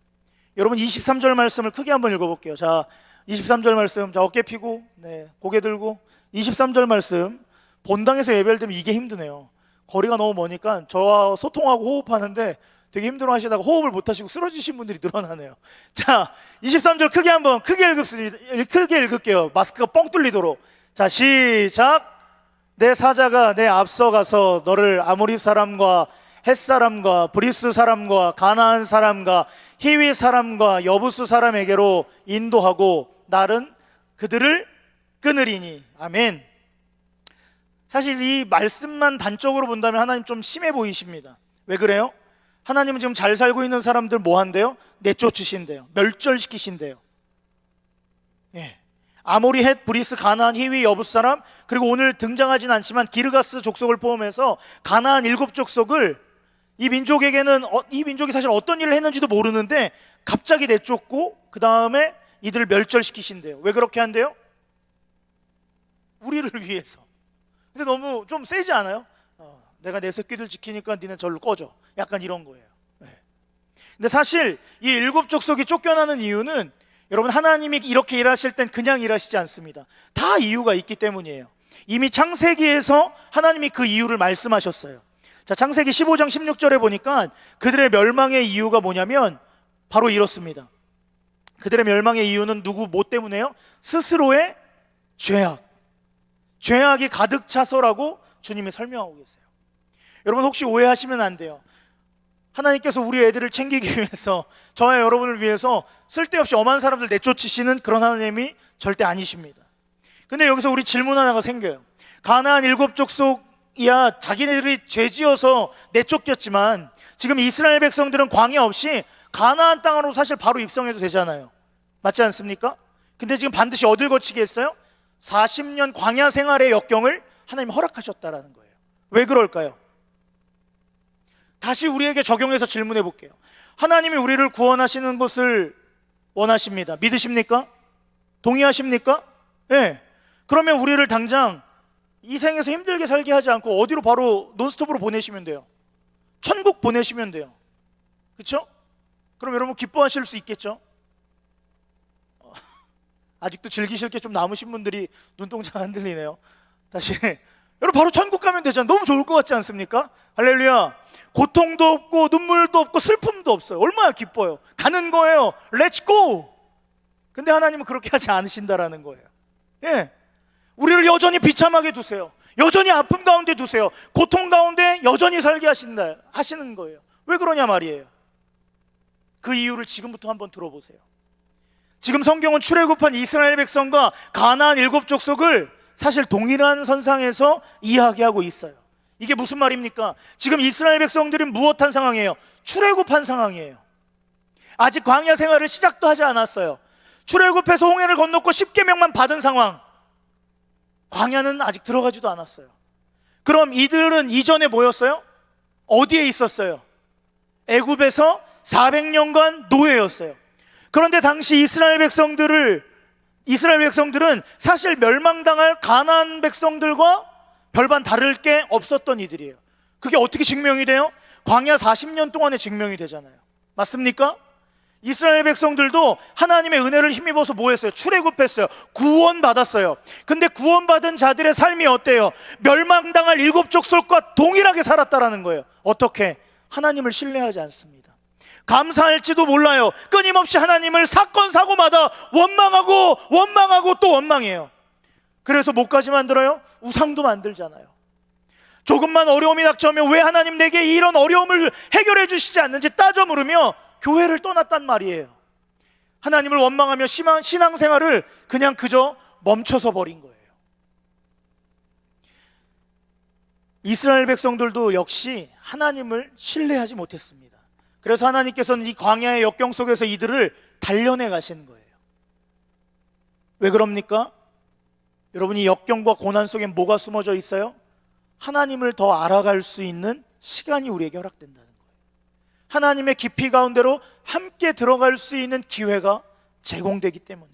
여러분, 23절 말씀을 크게 한번 읽어볼게요. 자, 23절 말씀. 자, 어깨 펴고, 네, 고개 들고. 23절 말씀. 본당에서 예배를 드리면 이게 힘드네요. 거리가 너무 머니까 저와 소통하고 호흡하는데 되게 힘들어 하시다가 호흡을 못 하시고 쓰러지신 분들이 늘어나네요. 자, 23절 크게 읽을게요. 마스크가 뻥 뚫리도록. 자, 시작. 내 사자가 내 앞서가서 너를 아모리 사람과 헷 사람과 브리스 사람과 가나안 사람과 히위 사람과 여부스 사람에게로 인도하고 날은 그들을 끊으리니. 아멘. 사실 이 말씀만 단적으로 본다면 하나님 좀 심해 보이십니다. 왜 그래요? 하나님은 지금 잘 살고 있는 사람들 뭐 한대요? 내쫓으신대요. 멸절시키신대요. 예. 아모리, 헷, 브리스, 가나안, 히위, 여부스 사람, 그리고 오늘 등장하진 않지만 기르가스 족속을 포함해서 가나안 7족속을 이 민족에게는 이 민족이 사실 어떤 일을 했는지도 모르는데 갑자기 내쫓고 그 다음에 이들을 멸절시키신대요. 왜 그렇게 한대요? 우리를 위해서. 근데 너무 좀 세지 않아요? 내가 내 새끼들 지키니까 니네 절로 꺼져. 약간 이런 거예요. 네. 근데 사실 이 7족속이 쫓겨나는 이유는 여러분, 하나님이 이렇게 일하실 땐 그냥 일하시지 않습니다. 다 이유가 있기 때문이에요. 이미 창세기에서 하나님이 그 이유를 말씀하셨어요. 자, 창세기 15장 16절에 보니까 그들의 멸망의 이유가 뭐냐면 바로 이렇습니다. 그들의 멸망의 이유는 뭐 때문에요? 스스로의 죄악이 가득 차서라고 주님이 설명하고 계세요. 여러분, 혹시 오해하시면 안 돼요. 하나님께서 우리 애들을 챙기기 위해서, 저와 여러분을 위해서 쓸데없이 엄한 사람들 내쫓으시는 그런 하나님이 절대 아니십니다. 근데 여기서 우리 질문 하나가 생겨요. 가나안 7족속이야 자기네들이 죄지어서 내쫓겼지만 지금 이스라엘 백성들은 광야 없이 가나안 땅으로 사실 바로 입성해도 되잖아요. 맞지 않습니까? 근데 지금 반드시 어딜 거치게 했어요? 40년 광야 생활의 역경을 하나님이 허락하셨다라는 거예요. 왜 그럴까요? 다시 우리에게 적용해서 질문해 볼게요. 하나님이 우리를 구원하시는 것을 원하십니다. 믿으십니까? 동의하십니까? 네. 그러면 우리를 당장 이 생에서 힘들게 살게 하지 않고 어디로 바로 논스톱으로 보내시면 돼요? 천국 보내시면 돼요. 그렇죠? 그럼 여러분 기뻐하실 수 있겠죠? 아직도 즐기실 게 좀 남으신 분들이 눈동자가 흔들리네요. 다시 여러분, 바로 천국 가면 되잖아요. 너무 좋을 것 같지 않습니까? 할렐루야. 고통도 없고 눈물도 없고 슬픔도 없어요. 얼마나 기뻐요. 가는 거예요. 렛츠 고. 근데 하나님은 그렇게 하지 않으신다라는 거예요. 예, 우리를 여전히 비참하게 두세요. 여전히 아픔 가운데 두세요. 고통 가운데 여전히 살게 하시는 거예요. 왜 그러냐 말이에요. 그 이유를 지금부터 한번 들어보세요. 지금 성경은 출애굽한 이스라엘 백성과 가나안 7족속을 사실 동일한 선상에서 이야기하고 있어요. 이게 무슨 말입니까? 지금 이스라엘 백성들이 무엇한 상황이에요? 출애굽한 상황이에요. 아직 광야 생활을 시작도 하지 않았어요. 출애굽해서 홍해를 건넜고 10계명만 받은 상황. 광야는 아직 들어가지도 않았어요. 그럼 이들은 이전에 뭐였어요? 어디에 있었어요? 애굽에서 400년간 노예였어요. 그런데 당시 이스라엘 백성들은 사실 멸망당할 가나안 백성들과 별반 다를 게 없었던 이들이에요. 그게 어떻게 증명이 돼요? 광야 40년 동안에 증명이 되잖아요. 맞습니까? 이스라엘 백성들도 하나님의 은혜를 힘입어서 뭐 했어요? 출애굽했어요. 구원받았어요. 근데 구원받은 자들의 삶이 어때요? 멸망당할 일곱 족속과 동일하게 살았다라는 거예요. 어떻게? 하나님을 신뢰하지 않습니다. 감사할지도 몰라요. 끊임없이 하나님을 사건 사고마다 원망하고 또 원망해요. 그래서 뭐까지 만들어요? 우상도 만들잖아요. 조금만 어려움이 닥쳐오면 왜 하나님 내게 이런 어려움을 해결해 주시지 않는지 따져 물으며 교회를 떠났단 말이에요. 하나님을 원망하며 신앙생활을 그저 멈춰서 버린 거예요. 이스라엘 백성들도 역시 하나님을 신뢰하지 못했습니다. 그래서 하나님께서는 이 광야의 역경 속에서 이들을 단련해 가시는 거예요. 왜 그럽니까? 여러분, 이 역경과 고난 속에 뭐가 숨어져 있어요? 하나님을 더 알아갈 수 있는 시간이 우리에게 허락된다는 거예요. 하나님의 깊이 가운데로 함께 들어갈 수 있는 기회가 제공되기 때문에.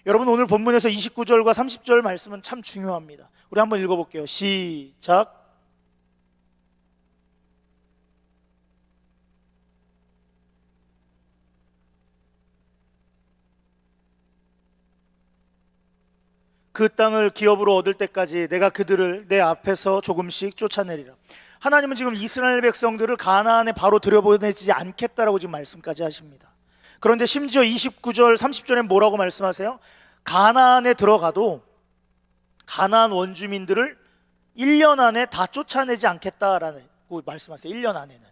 여러분, 오늘 본문에서 29절과 30절 말씀은 참 중요합니다. 우리 한번 읽어볼게요. 시작. 그 땅을 기업으로 얻을 때까지 내가 그들을 내 앞에서 조금씩 쫓아내리라. 하나님은 지금 이스라엘 백성들을 가나안에 바로 들여보내지 않겠다라고 지금 말씀까지 하십니다. 그런데 심지어 29절 30절에 뭐라고 말씀하세요? 가나안에 들어가도 가나안 원주민들을 1년 안에 다 쫓아내지 않겠다라고 말씀하세요. 1년 안에는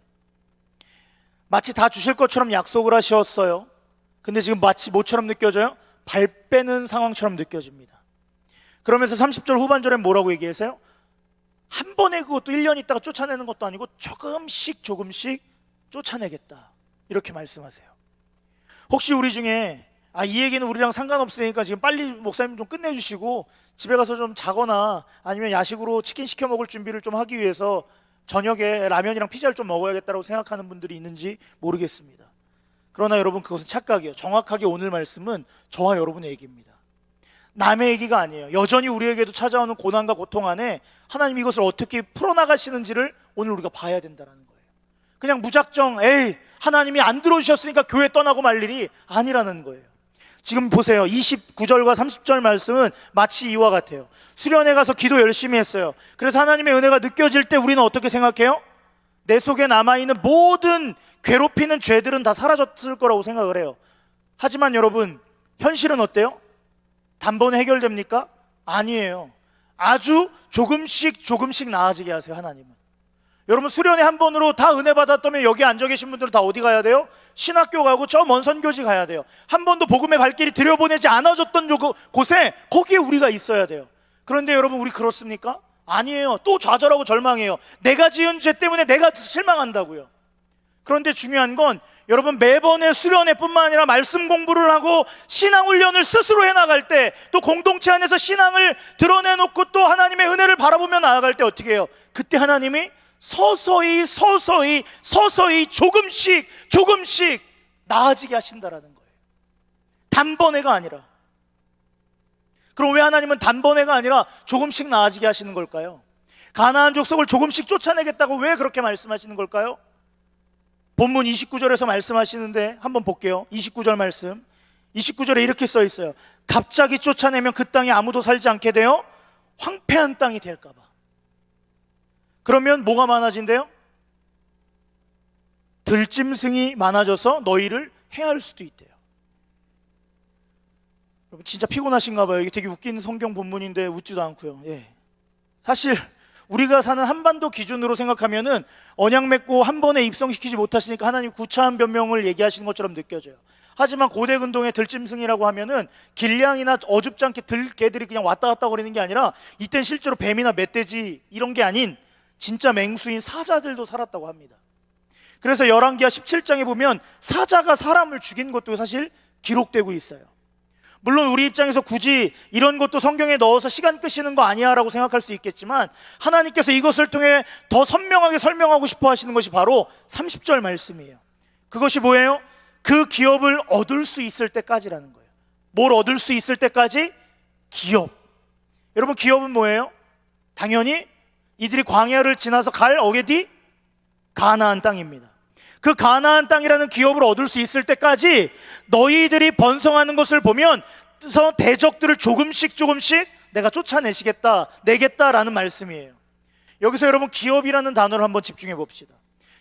마치 다 주실 것처럼 약속을 하셨어요. 근데 지금 마치 뭐처럼 느껴져요? 발 빼는 상황처럼 느껴집니다. 그러면서 30절 후반절에 뭐라고 얘기하세요? 한 번에 그것도 1년 있다가 쫓아내는 것도 아니고 조금씩 쫓아내겠다, 이렇게 말씀하세요. 혹시 우리 중에 이 얘기는 우리랑 상관없으니까 지금 빨리 목사님 좀 끝내주시고 집에 가서 좀 자거나 아니면 야식으로 치킨 시켜 먹을 준비를 좀 하기 위해서 저녁에 라면이랑 피자를 좀 먹어야겠다고 생각하는 분들이 있는지 모르겠습니다. 그러나 여러분, 그것은 착각이에요. 정확하게 오늘 말씀은 저와 여러분의 얘기입니다. 남의 얘기가 아니에요. 여전히 우리에게도 찾아오는 고난과 고통 안에 하나님이 이것을 어떻게 풀어나가시는지를 오늘 우리가 봐야 된다는 거예요. 그냥 무작정 하나님이 안 들어주셨으니까 교회 떠나고 말 일이 아니라는 거예요. 지금 보세요. 29절과 30절 말씀은 마치 이와 같아요. 수련회 가서 기도 열심히 했어요. 그래서 하나님의 은혜가 느껴질 때 우리는 어떻게 생각해요? 내 속에 남아있는 모든 괴롭히는 죄들은 다 사라졌을 거라고 생각을 해요. 하지만 여러분, 현실은 어때요? 단번에 해결됩니까? 아니에요. 아주 조금씩 나아지게 하세요, 하나님은. 여러분, 수련회 한 번으로 다 은혜 받았다면 여기 앉아 계신 분들은 다 어디 가야 돼요? 신학교 가고 저 먼 선교지 가야 돼요. 한 번도 복음의 발길이 들여보내지 않아졌던 곳에 거기에 우리가 있어야 돼요. 그런데 여러분, 우리 그렇습니까? 아니에요. 또 좌절하고 절망해요. 내가 지은 죄 때문에 내가 실망한다고요. 그런데 중요한 건 여러분, 매번의 수련회뿐만 아니라 말씀 공부를 하고 신앙 훈련을 스스로 해나갈 때, 또 공동체 안에서 신앙을 드러내놓고 또 하나님의 은혜를 바라보며 나아갈 때 어떻게 해요? 그때 하나님이 서서히 조금씩 나아지게 하신다라는 거예요. 단번에가 아니라. 그럼 왜 하나님은 단번에가 아니라 조금씩 나아지게 하시는 걸까요? 가나안 족속을 조금씩 쫓아내겠다고 왜 그렇게 말씀하시는 걸까요? 본문 29절에서 말씀하시는데 한번 볼게요. 29절 말씀, 29절에 이렇게 써 있어요. 갑자기 쫓아내면 그 땅에 아무도 살지 않게 되어 황폐한 땅이 될까 봐. 그러면 뭐가 많아진대요? 들짐승이 많아져서 너희를 해할 수도 있대요. 여러분, 진짜 피곤하신가 봐요. 이게 되게 웃긴 성경 본문인데 웃지도 않고요. 사실 우리가 사는 한반도 기준으로 생각하면은 언약 맺고 한 번에 입성시키지 못하시니까 하나님 구차한 변명을 얘기하시는 것처럼 느껴져요. 하지만 고대 근동의 들짐승이라고 하면은 길냥이나 어줍지 않게 들개들이 그냥 왔다 갔다 거리는 게 아니라 이땐 실제로 뱀이나 멧돼지 이런 게 아닌 진짜 맹수인 사자들도 살았다고 합니다. 그래서 열왕기하 17장에 보면 사자가 사람을 죽인 것도 사실 기록되고 있어요. 물론 우리 입장에서 굳이 이런 것도 성경에 넣어서 시간 끄시는 거 아니야 라고 생각할 수 있겠지만, 하나님께서 이것을 통해 더 선명하게 설명하고 싶어 하시는 것이 바로 30절 말씀이에요. 그것이 뭐예요? 그 기업을 얻을 수 있을 때까지라는 거예요. 뭘 얻을 수 있을 때까지? 기업. 여러분, 기업은 뭐예요? 당연히 이들이 광야를 지나서 갈 어디? 가나안 땅입니다. 그 가나안 땅이라는 기업을 얻을 수 있을 때까지 너희들이 번성하는 것을 보면 대적들을 조금씩 내가 쫓아내시겠다, 내겠다라는 말씀이에요. 여기서 여러분, 기업이라는 단어를 한번 집중해 봅시다.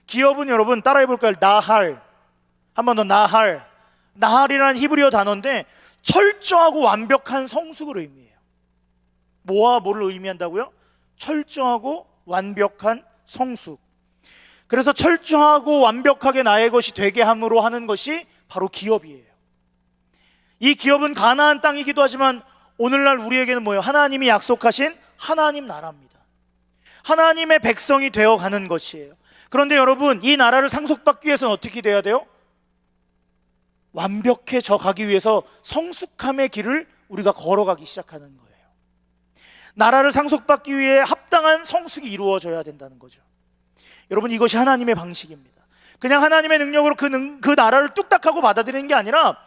기업은 여러분 따라해 볼까요? 나할. 한 번 더, 나할. 나할이라는 히브리어 단어인데 철저하고 완벽한 성숙을 의미해요. 뭐와 뭐를 의미한다고요? 철저하고 완벽한 성숙. 그래서 철저하고 완벽하게 나의 것이 되게 함으로 하는 것이 바로 기업이에요. 이 기업은 가나안 땅이기도 하지만 오늘날 우리에게는 뭐예요? 하나님이 약속하신 하나님 나라입니다. 하나님의 백성이 되어가는 것이에요. 그런데 여러분, 이 나라를 상속받기 위해서는 어떻게 돼야 돼요? 완벽해져 가기 위해서 성숙함의 길을 우리가 걸어가기 시작하는 거예요. 나라를 상속받기 위해 합당한 성숙이 이루어져야 된다는 거죠. 여러분, 이것이 하나님의 방식입니다. 그냥 하나님의 능력으로 그 나라를 뚝딱하고 받아들이는 게 아니라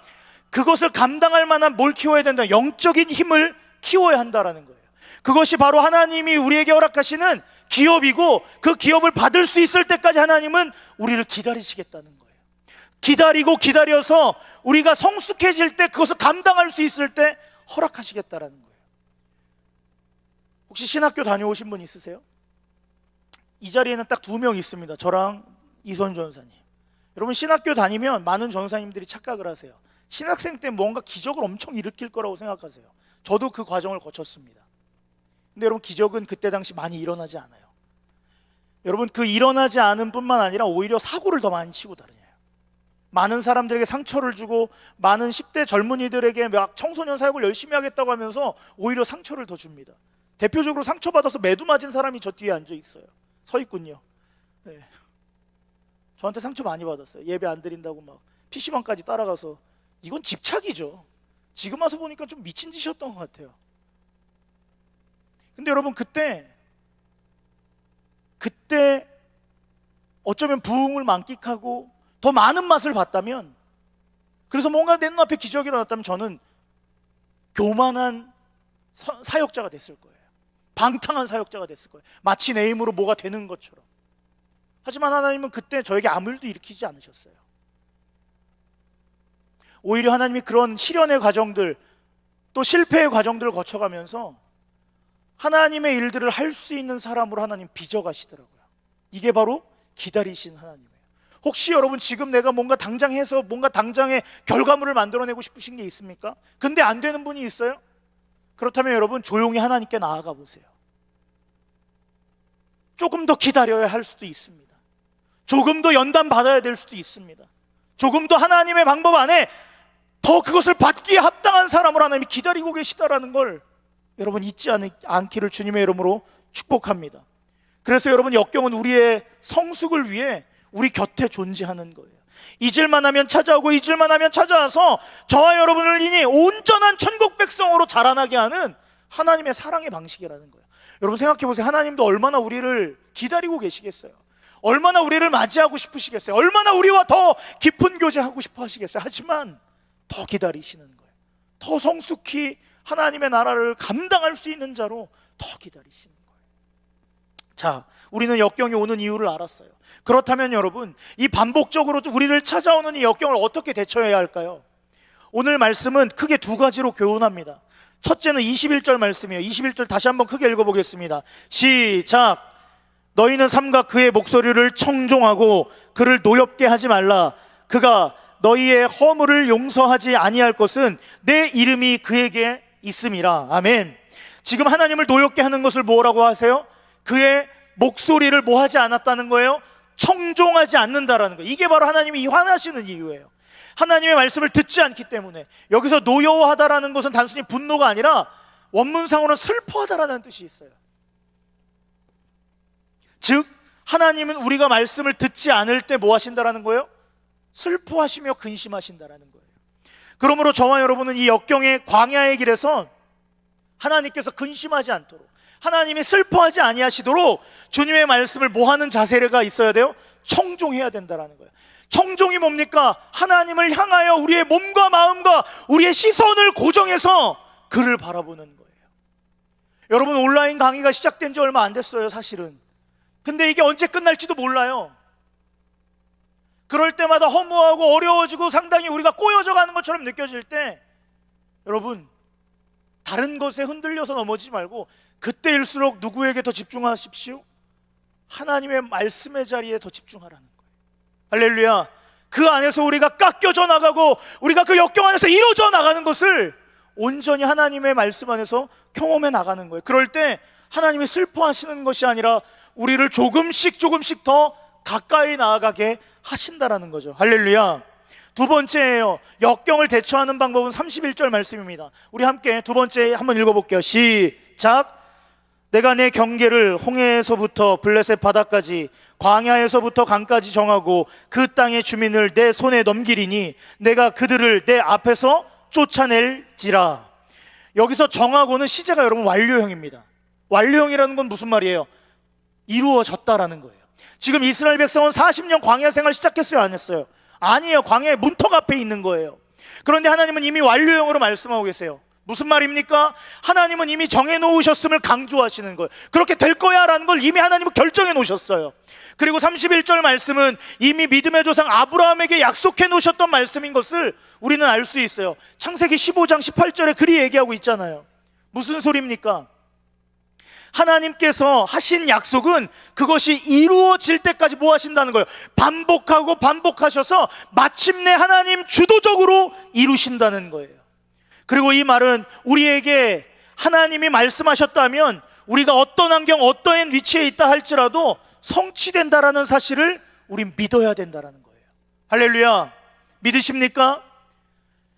그것을 감당할 만한 뭘 키워야 된다? 영적인 힘을 키워야 한다는 거예요. 그것이 바로 하나님이 우리에게 허락하시는 기업이고, 그 기업을 받을 수 있을 때까지 하나님은 우리를 기다리시겠다는 거예요. 기다리고 기다려서 우리가 성숙해질 때, 그것을 감당할 수 있을 때 허락하시겠다는 거예요. 혹시 신학교 다녀오신 분 있으세요? 이 자리에는 딱 2명 있습니다. 저랑 이선 전사님. 여러분, 신학교 다니면 많은 전사님들이 착각을 하세요. 신학생 때 뭔가 기적을 엄청 일으킬 거라고 생각하세요. 저도 그 과정을 거쳤습니다. 근데 여러분, 기적은 그때 당시 많이 일어나지 않아요. 여러분, 그 일어나지 않은 뿐만 아니라 오히려 사고를 더 많이 치고 다녀요. 많은 사람들에게 상처를 주고, 많은 10대 젊은이들에게 막 청소년 사역을 열심히 하겠다고 하면서 오히려 상처를 더 줍니다. 대표적으로 상처받아서 매두 맞은 사람이 저 뒤에 앉아 있어요. 서 있군요. 네. 저한테 상처 많이 받았어요. 예배 안 드린다고 막 PC방까지 따라가서. 이건 집착이죠. 지금 와서 보니까 좀 미친 짓이었던 것 같아요. 근데 여러분, 그때 어쩌면 부흥을 만끽하고 더 많은 맛을 봤다면, 그래서 뭔가 내 눈앞에 기적이 일어났다면 저는 교만한 사역자가 됐을 거예요. 방탕한 사역자가 됐을 거예요. 마치 내 힘으로 뭐가 되는 것처럼. 하지만 하나님은 그때 저에게 아무 일도 일으키지 않으셨어요. 오히려 하나님이 그런 시련의 과정들, 또 실패의 과정들을 거쳐가면서 하나님의 일들을 할 수 있는 사람으로 하나님 빚어가시더라고요. 이게 바로 기다리신 하나님이에요. 혹시 여러분, 지금 내가 뭔가 당장 해서 뭔가 당장의 결과물을 만들어내고 싶으신 게 있습니까? 근데 안 되는 분이 있어요? 그렇다면 여러분, 조용히 하나님께 나아가 보세요. 조금 더 기다려야 할 수도 있습니다. 조금 더 연단 받아야 될 수도 있습니다. 조금 더 하나님의 방법 안에 더 그것을 받기에 합당한 사람으로 하나님이 기다리고 계시다라는 걸 여러분 잊지 않기를 주님의 이름으로 축복합니다. 그래서 여러분, 역경은 우리의 성숙을 위해 우리 곁에 존재하는 거예요. 잊을만 하면 찾아오고 잊을만 하면 찾아와서 저와 여러분을 인해 온전한 천국 백성으로 자라나게 하는 하나님의 사랑의 방식이라는 거예요. 여러분, 생각해 보세요. 하나님도 얼마나 우리를 기다리고 계시겠어요. 얼마나 우리를 맞이하고 싶으시겠어요. 얼마나 우리와 더 깊은 교제하고 싶어 하시겠어요. 하지만 더 기다리시는 거예요. 더 성숙히 하나님의 나라를 감당할 수 있는 자로 더 기다리시는 거예요. 자, 우리는 역경이 오는 이유를 알았어요. 그렇다면 여러분, 이 반복적으로 우리를 찾아오는 이 역경을 어떻게 대처해야 할까요? 오늘 말씀은 크게 2가지로 교훈합니다. 첫째는 21절 말씀이에요. 21절 다시 한번 크게 읽어보겠습니다. 시작. 너희는 삼가 그의 목소리를 청종하고 그를 노엽게 하지 말라. 그가 너희의 허물을 용서하지 아니할 것은 내 이름이 그에게 있음이라. 아멘. 지금 하나님을 노엽게 하는 것을 뭐라고 하세요? 그의 목소리를 뭐 하지 않았다는 거예요? 청종하지 않는다라는 거예요. 이게 바로 하나님이 화나시는 이유예요. 하나님의 말씀을 듣지 않기 때문에. 여기서 노여워하다라는 것은 단순히 분노가 아니라 원문상으로는 슬퍼하다라는 뜻이 있어요. 즉, 하나님은 우리가 말씀을 듣지 않을 때 뭐 하신다라는 거예요? 슬퍼하시며 근심하신다라는 거예요. 그러므로 저와 여러분은 이 역경의 광야의 길에서 하나님께서 근심하지 않도록, 하나님이 슬퍼하지 아니하시도록 주님의 말씀을 뭐하는 자세가 있어야 돼요? 청종해야 된다라는 거예요. 청종이 뭡니까? 하나님을 향하여 우리의 몸과 마음과 우리의 시선을 고정해서 그를 바라보는 거예요. 여러분, 온라인 강의가 시작된 지 얼마 안 됐어요, 사실은. 근데 이게 언제 끝날지도 몰라요. 그럴 때마다 허무하고 어려워지고 상당히 우리가 꼬여져 가는 것처럼 느껴질 때, 여러분, 다른 것에 흔들려서 넘어지지 말고 그때일수록 누구에게 더 집중하십시오? 하나님의 말씀의 자리에 더 집중하라는 거예요. 할렐루야. 그 안에서 우리가 깎여져 나가고 우리가 그 역경 안에서 이루어져 나가는 것을 온전히 하나님의 말씀 안에서 경험해 나가는 거예요. 그럴 때 하나님이 슬퍼하시는 것이 아니라 우리를 조금씩 더 가까이 나아가게 하신다라는 거죠. 할렐루야. 두 번째예요. 역경을 대처하는 방법은 31절 말씀입니다. 우리 함께 두 번째 한번 읽어볼게요. 시작. 내가 내 경계를 홍해에서부터 블레셋 바다까지 광야에서부터 강까지 정하고 그 땅의 주민을 내 손에 넘기리니 내가 그들을 내 앞에서 쫓아낼지라. 여기서 정하고는 시제가 여러분 완료형입니다. 완료형이라는 건 무슨 말이에요? 이루어졌다라는 거예요. 지금 이스라엘 백성은 40년 광야 생활 시작했어요, 안 했어요? 아니에요. 광야의 문턱 앞에 있는 거예요. 그런데 하나님은 이미 완료형으로 말씀하고 계세요. 무슨 말입니까? 하나님은 이미 정해놓으셨음을 강조하시는 거예요. 그렇게 될 거야 라는 걸 이미 하나님은 결정해 놓으셨어요. 그리고 31절 말씀은 이미 믿음의 조상 아브라함에게 약속해 놓으셨던 말씀인 것을 우리는 알 수 있어요. 창세기 15장 18절에 그리 얘기하고 있잖아요. 무슨 소리입니까? 하나님께서 하신 약속은 그것이 이루어질 때까지 뭐 하신다는 거예요? 반복하고 반복하셔서 마침내 하나님 주도적으로 이루신다는 거예요. 그리고 이 말은 우리에게 하나님이 말씀하셨다면 우리가 어떤 환경, 어떠한 위치에 있다 할지라도 성취된다라는 사실을 우린 믿어야 된다라는 거예요. 할렐루야. 믿으십니까?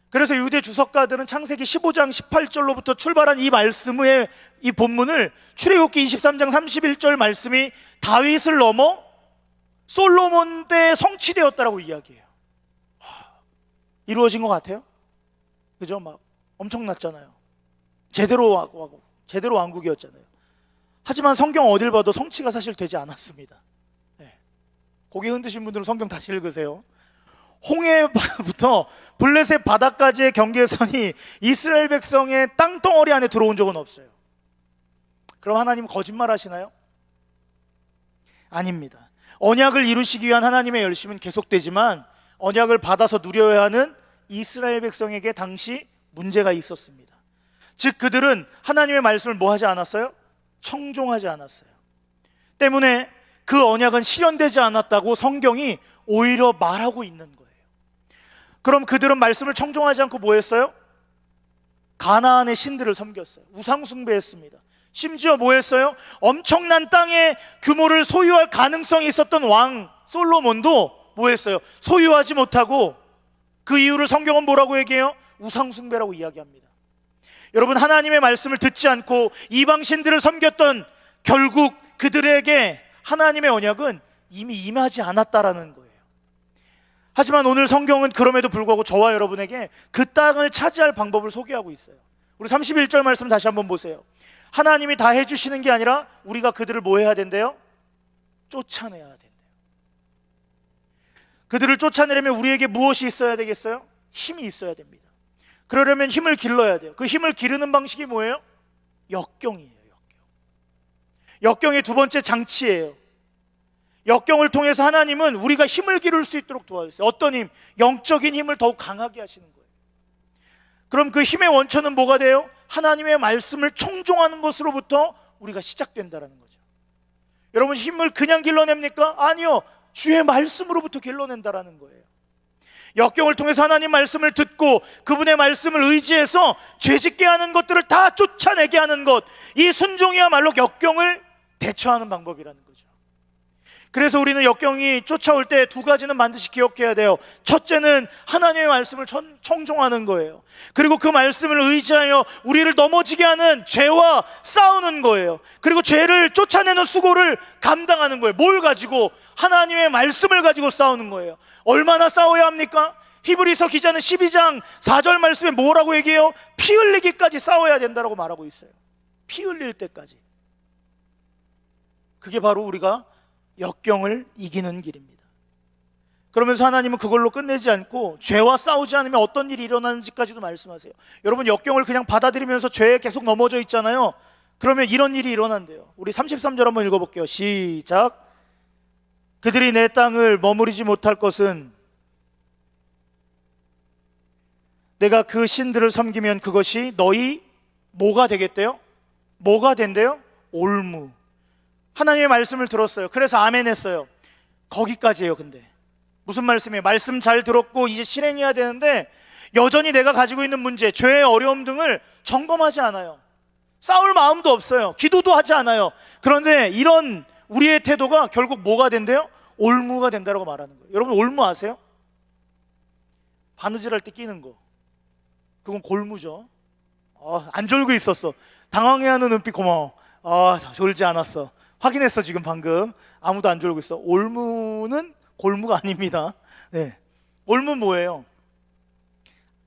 그래서 유대 주석가들은 창세기 15장 18절로부터 출발한 이 말씀의 이 본문을 출애굽기 23장 31절 말씀이 다윗을 넘어 솔로몬 때 성취되었다라고 이야기해요. 이루어진 것 같아요? 그죠? 막 엄청났잖아요. 제대로 왕국이었잖아요. 하지만 성경 어딜 봐도 성취가 사실 되지 않았습니다. 고개 흔드신 분들은 성경 다시 읽으세요. 홍해부터 블레셋 바다까지의 경계선이 이스라엘 백성의 땅덩어리 안에 들어온 적은 없어요. 그럼 하나님 거짓말 하시나요? 아닙니다. 언약을 이루시기 위한 하나님의 열심은 계속되지만 언약을 받아서 누려야 하는 이스라엘 백성에게 당시 문제가 있었습니다. 즉 그들은 하나님의 말씀을 뭐 하지 않았어요? 청종하지 않았어요. 때문에 그 언약은 실현되지 않았다고 성경이 오히려 말하고 있는 거예요. 그럼 그들은 말씀을 청종하지 않고 뭐 했어요? 가나안의 신들을 섬겼어요. 우상 숭배했습니다. 심지어 뭐 했어요? 엄청난 땅의 규모를 소유할 가능성이 있었던 왕 솔로몬도 뭐 했어요? 소유하지 못하고 그 이유를 성경은 뭐라고 얘기해요? 우상 숭배라고 이야기합니다. 여러분, 하나님의 말씀을 듣지 않고 이방 신들을 섬겼던 결국 그들에게 하나님의 언약은 이미 임하지 않았다라는 거예요. 하지만 오늘 성경은 그럼에도 불구하고 저와 여러분에게 그 땅을 차지할 방법을 소개하고 있어요. 우리 31절 말씀 다시 한번 보세요. 하나님이 다 해주시는 게 아니라 우리가 그들을 뭐 해야 된대요? 쫓아내야 된대요. 그들을 쫓아내려면 우리에게 무엇이 있어야 되겠어요? 힘이 있어야 됩니다. 그러려면 힘을 길러야 돼요. 그 힘을 기르는 방식이 뭐예요? 역경이에요. 역경의 두 번째 장치예요. 역경을 통해서 하나님은 우리가 힘을 기를 수 있도록 도와주세요. 어떤 힘? 영적인 힘을 더욱 강하게 하시는 거예요. 그럼 그 힘의 원천은 뭐가 돼요? 하나님의 말씀을 청종하는 것으로부터 우리가 시작된다는 거죠. 여러분, 힘을 그냥 길러냅니까? 아니요. 주의 말씀으로부터 길러낸다는 거예요. 역경을 통해서 하나님 말씀을 듣고 그분의 말씀을 의지해서 죄짓게 하는 것들을 다 쫓아내게 하는 것, 이 순종이야말로 역경을 대처하는 방법이라는 거죠. 그래서 우리는 역경이 쫓아올 때 두 가지는 반드시 기억해야 돼요. 첫째는 하나님의 말씀을 청종하는 거예요. 그리고 그 말씀을 의지하여 우리를 넘어지게 하는 죄와 싸우는 거예요. 그리고 죄를 쫓아내는 수고를 감당하는 거예요. 뭘 가지고? 하나님의 말씀을 가지고 싸우는 거예요. 얼마나 싸워야 합니까? 히브리서 기자는 12장 4절 말씀에 뭐라고 얘기해요? 피 흘리기까지 싸워야 된다고 말하고 있어요. 피 흘릴 때까지. 그게 바로 우리가 역경을 이기는 길입니다. 그러면서 하나님은 그걸로 끝내지 않고 죄와 싸우지 않으면 어떤 일이 일어나는지까지도 말씀하세요. 여러분, 역경을 그냥 받아들이면서 죄에 계속 넘어져 있잖아요. 그러면 이런 일이 일어난대요. 우리 33절 한번 읽어볼게요. 시작. 그들이 내 땅을 머무르지 못할 것은 내가 그 신들을 섬기면 그것이 너희 뭐가 되겠대요? 뭐가 된대요? 올무. 하나님의 말씀을 들었어요. 그래서 아멘 했어요. 거기까지예요. 근데 무슨 말씀이에요? 말씀 잘 들었고 이제 실행해야 되는데 여전히 내가 가지고 있는 문제, 죄의 어려움 등을 점검하지 않아요. 싸울 마음도 없어요. 기도도 하지 않아요. 그런데 이런 우리의 태도가 결국 뭐가 된대요? 올무가 된다고 말하는 거예요. 여러분, 올무 아세요? 바느질 할 때 끼는 거, 그건 골무죠. 안 졸고 있었어. 당황해하는 눈빛 고마워. 졸지 않았어. 확인했어 지금 방금. 아무도 안 졸고 있어. 올무는 골무가 아닙니다. 네. 올무는 뭐예요?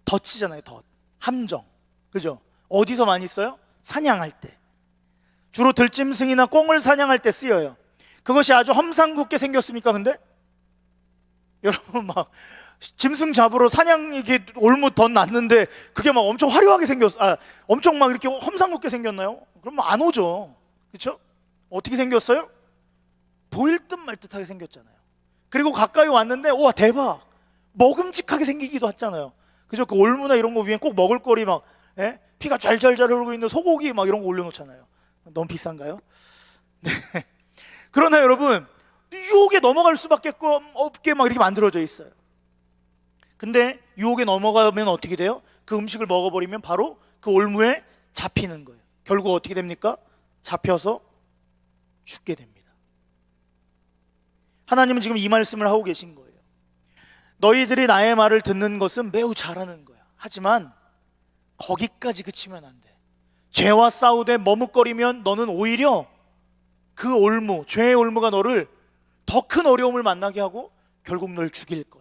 덫이잖아요. 덫. 함정. 그죠? 어디서 많이 써요? 사냥할 때. 주로 들짐승이나 꽁을 사냥할 때 쓰여요. 그것이 아주 험상궂게 생겼습니까? 근데 여러분, 막 짐승 잡으러 사냥 이게 올무 덧 났는데 그게 막 엄청 화려하게 엄청 막 이렇게 험상궂게 생겼나요? 그러면 안 오죠. 그렇죠? 어떻게 생겼어요? 보일 듯 말 듯하게 생겼잖아요. 그리고 가까이 왔는데 와, 대박, 먹음직하게 생기기도 했잖아요. 그죠? 그 올무나 이런 거 위에 꼭 먹을거리 막 피가 잘잘잘 흐르고 있는 소고기 막 이런 거 올려놓잖아요. 너무 비싼가요? 네. 그러나 여러분, 유혹에 넘어갈 수밖에 없게 막 이렇게 만들어져 있어요. 근데 유혹에 넘어가면 어떻게 돼요? 그 음식을 먹어버리면 바로 그 올무에 잡히는 거예요. 결국 어떻게 됩니까? 잡혀서 죽게 됩니다. 하나님은 지금 이 말씀을 하고 계신 거예요. 너희들이 나의 말을 듣는 것은 매우 잘하는 거야. 하지만 거기까지 그치면 안 돼. 죄와 싸우되 머뭇거리면 너는 오히려 그 올무, 죄의 올무가 너를 더 큰 어려움을 만나게 하고 결국 널 죽일 거야.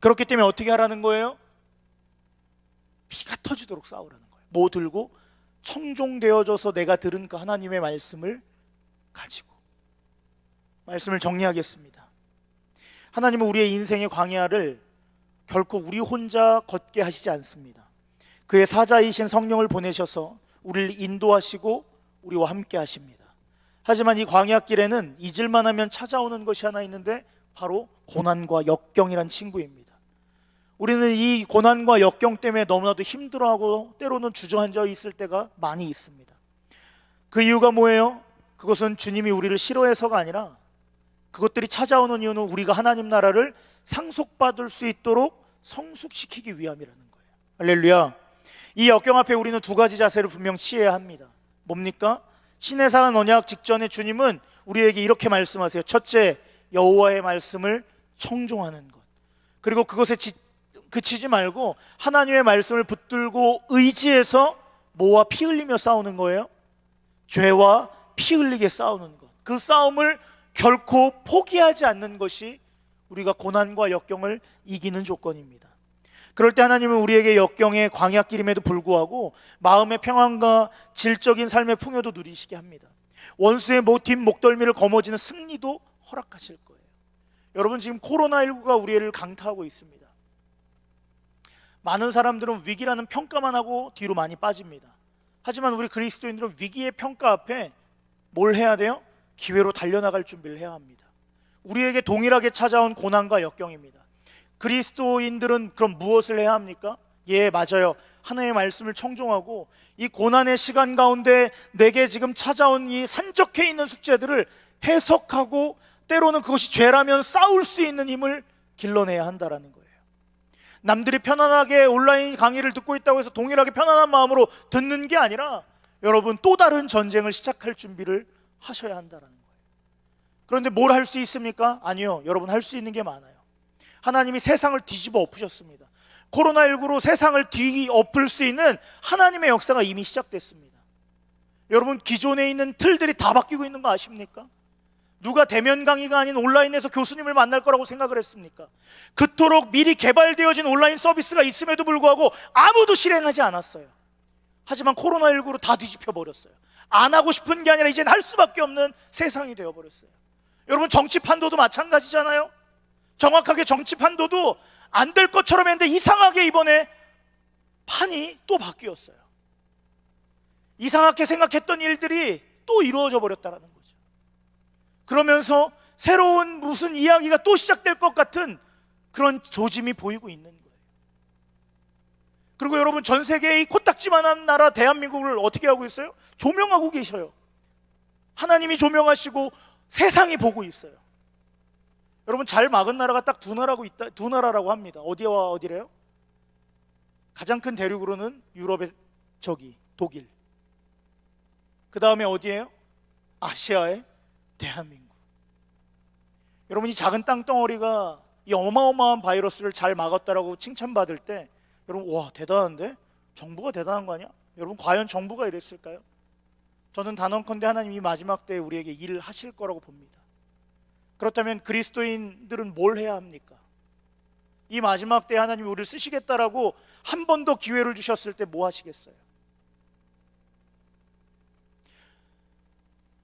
그렇기 때문에 어떻게 하라는 거예요? 피가 터지도록 싸우라는 거예요. 뭐 들고? 청종되어져서 내가 들은 그 하나님의 말씀을 가지고. 말씀을 정리하겠습니다. 하나님은 우리의 인생의 광야를 결코 우리 혼자 걷게 하시지 않습니다. 그의 사자이신 성령을 보내셔서 우리를 인도하시고 우리와 함께 하십니다. 하지만 이 광야길에는 잊을만 하면 찾아오는 것이 하나 있는데 바로 고난과 역경이란 친구입니다. 우리는 이 고난과 역경 때문에 너무나도 힘들어하고 때로는 주저앉아 있을 때가 많이 있습니다. 그 이유가 뭐예요? 그것은 주님이 우리를 싫어해서가 아니라 그것들이 찾아오는 이유는 우리가 하나님 나라를 상속받을 수 있도록 성숙시키기 위함이라는 거예요. 할렐루야. 이 역경 앞에 우리는 두 가지 자세를 분명 취해야 합니다. 뭡니까? 시내산 언약 직전에 주님은 우리에게 이렇게 말씀하세요. 첫째, 여호와의 말씀을 청종하는 것. 그리고 그것에 그치지 말고 하나님의 말씀을 붙들고 의지해서 뭐와 피 흘리며 싸우는 거예요? 죄와 피 흘리게 싸우는 것. 그 싸움을 결코 포기하지 않는 것이 우리가 고난과 역경을 이기는 조건입니다. 그럴 때 하나님은 우리에게 역경의 광야길임에도 불구하고 마음의 평안과 질적인 삶의 풍요도 누리시게 합니다. 원수의 뒷목덜미를 거머쥐는 승리도 허락하실 거예요. 여러분, 지금 코로나19가 우리를 강타하고 있습니다. 많은 사람들은 위기라는 평가만 하고 뒤로 많이 빠집니다. 하지만 우리 그리스도인들은 위기의 평가 앞에 뭘 해야 돼요? 기회로 달려나갈 준비를 해야 합니다. 우리에게 동일하게 찾아온 고난과 역경입니다. 그리스도인들은 그럼 무엇을 해야 합니까? 예, 맞아요. 하나님의 말씀을 청종하고 이 고난의 시간 가운데 내게 지금 찾아온 이 산적해 있는 숙제들을 해석하고 때로는 그것이 죄라면 싸울 수 있는 힘을 길러내야 한다라는 거예요. 남들이 편안하게 온라인 강의를 듣고 있다고 해서 동일하게 편안한 마음으로 듣는 게 아니라 여러분, 또 다른 전쟁을 시작할 준비를 하셔야 한다라는 거예요. 그런데 뭘 할 수 있습니까? 아니요, 여러분, 할 수 있는 게 많아요. 하나님이 세상을 뒤집어 엎으셨습니다. 코로나19로 세상을 뒤엎을 수 있는 하나님의 역사가 이미 시작됐습니다. 여러분, 기존에 있는 틀들이 다 바뀌고 있는 거 아십니까? 누가 대면 강의가 아닌 온라인에서 교수님을 만날 거라고 생각을 했습니까? 그토록 미리 개발되어진 온라인 서비스가 있음에도 불구하고 아무도 실행하지 않았어요. 하지만 코로나19로 다 뒤집혀 버렸어요. 안 하고 싶은 게 아니라 이젠 할 수밖에 없는 세상이 되어버렸어요. 여러분, 정치 판도도 마찬가지잖아요. 정확하게 정치 판도도 안 될 것처럼 했는데 이상하게 이번에 판이 또 바뀌었어요. 이상하게 생각했던 일들이 또 이루어져 버렸다는 거죠. 그러면서 새로운 무슨 이야기가 또 시작될 것 같은 그런 조짐이 보이고 있는 거예요. 그리고 여러분, 전 세계의 코딱지만한 나라 대한민국을 어떻게 하고 있어요? 조명하고 계셔요. 하나님이 조명하시고 세상이 보고 있어요. 여러분, 잘 막은 나라가 딱 두 나라라고 합니다. 어디와 어디래요? 가장 큰 대륙으로는 유럽의 독일. 그 다음에 어디예요? 아시아의 대한민국. 여러분, 이 작은 땅덩어리가 이 어마어마한 바이러스를 잘 막았다라고 칭찬받을 때 여러분, 와, 대단한데? 정부가 대단한 거 아니야? 여러분, 과연 정부가 이랬을까요? 저는 단언컨대 하나님이 마지막 때에 우리에게 일을 하실 거라고 봅니다. 그렇다면 그리스도인들은 뭘 해야 합니까? 이 마지막 때에 하나님이 우리를 쓰시겠다라고 한 번 더 기회를 주셨을 때 뭐 하시겠어요?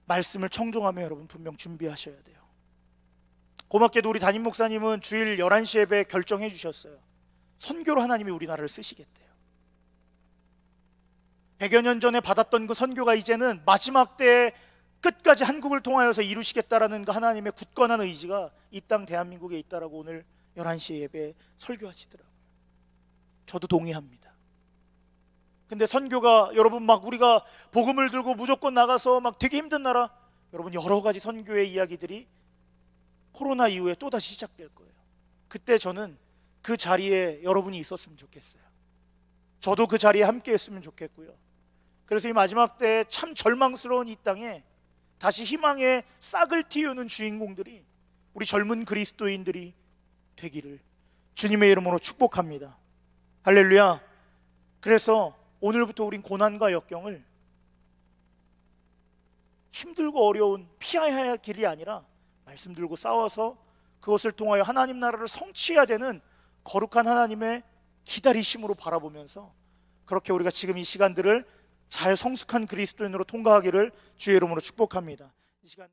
말씀을 청종하며 여러분 분명 준비하셔야 돼요. 고맙게도 우리 담임 목사님은 주일 11시 예배 결정해 주셨어요. 선교로 하나님이 우리나라를 쓰시겠대요. 100여 년 전에 받았던 그 선교가 이제는 마지막 때에 끝까지 한국을 통하여서 이루시겠다라는 그 하나님의 굳건한 의지가 이 땅 대한민국에 있다라고 오늘 11시 예배에 설교하시더라고요. 저도 동의합니다. 근데 선교가 여러분 막 우리가 복음을 들고 무조건 나가서 막 되게 힘든 나라, 여러분 여러 가지 선교의 이야기들이 코로나 이후에 또다시 시작될 거예요. 그때 저는 그 자리에 여러분이 있었으면 좋겠어요. 저도 그 자리에 함께 했으면 좋겠고요. 그래서 이 마지막 때 참 절망스러운 이 땅에 다시 희망의 싹을 틔우는 주인공들이 우리 젊은 그리스도인들이 되기를 주님의 이름으로 축복합니다. 할렐루야. 그래서 오늘부터 우린 고난과 역경을 힘들고 어려운 피해야 할 길이 아니라 말씀 들고 싸워서 그것을 통하여 하나님 나라를 성취해야 되는 거룩한 하나님의 기다리심으로 바라보면서 그렇게 우리가 지금 이 시간들을 잘 성숙한 그리스도인으로 통과하기를 주의 이름으로 축복합니다. 이 시간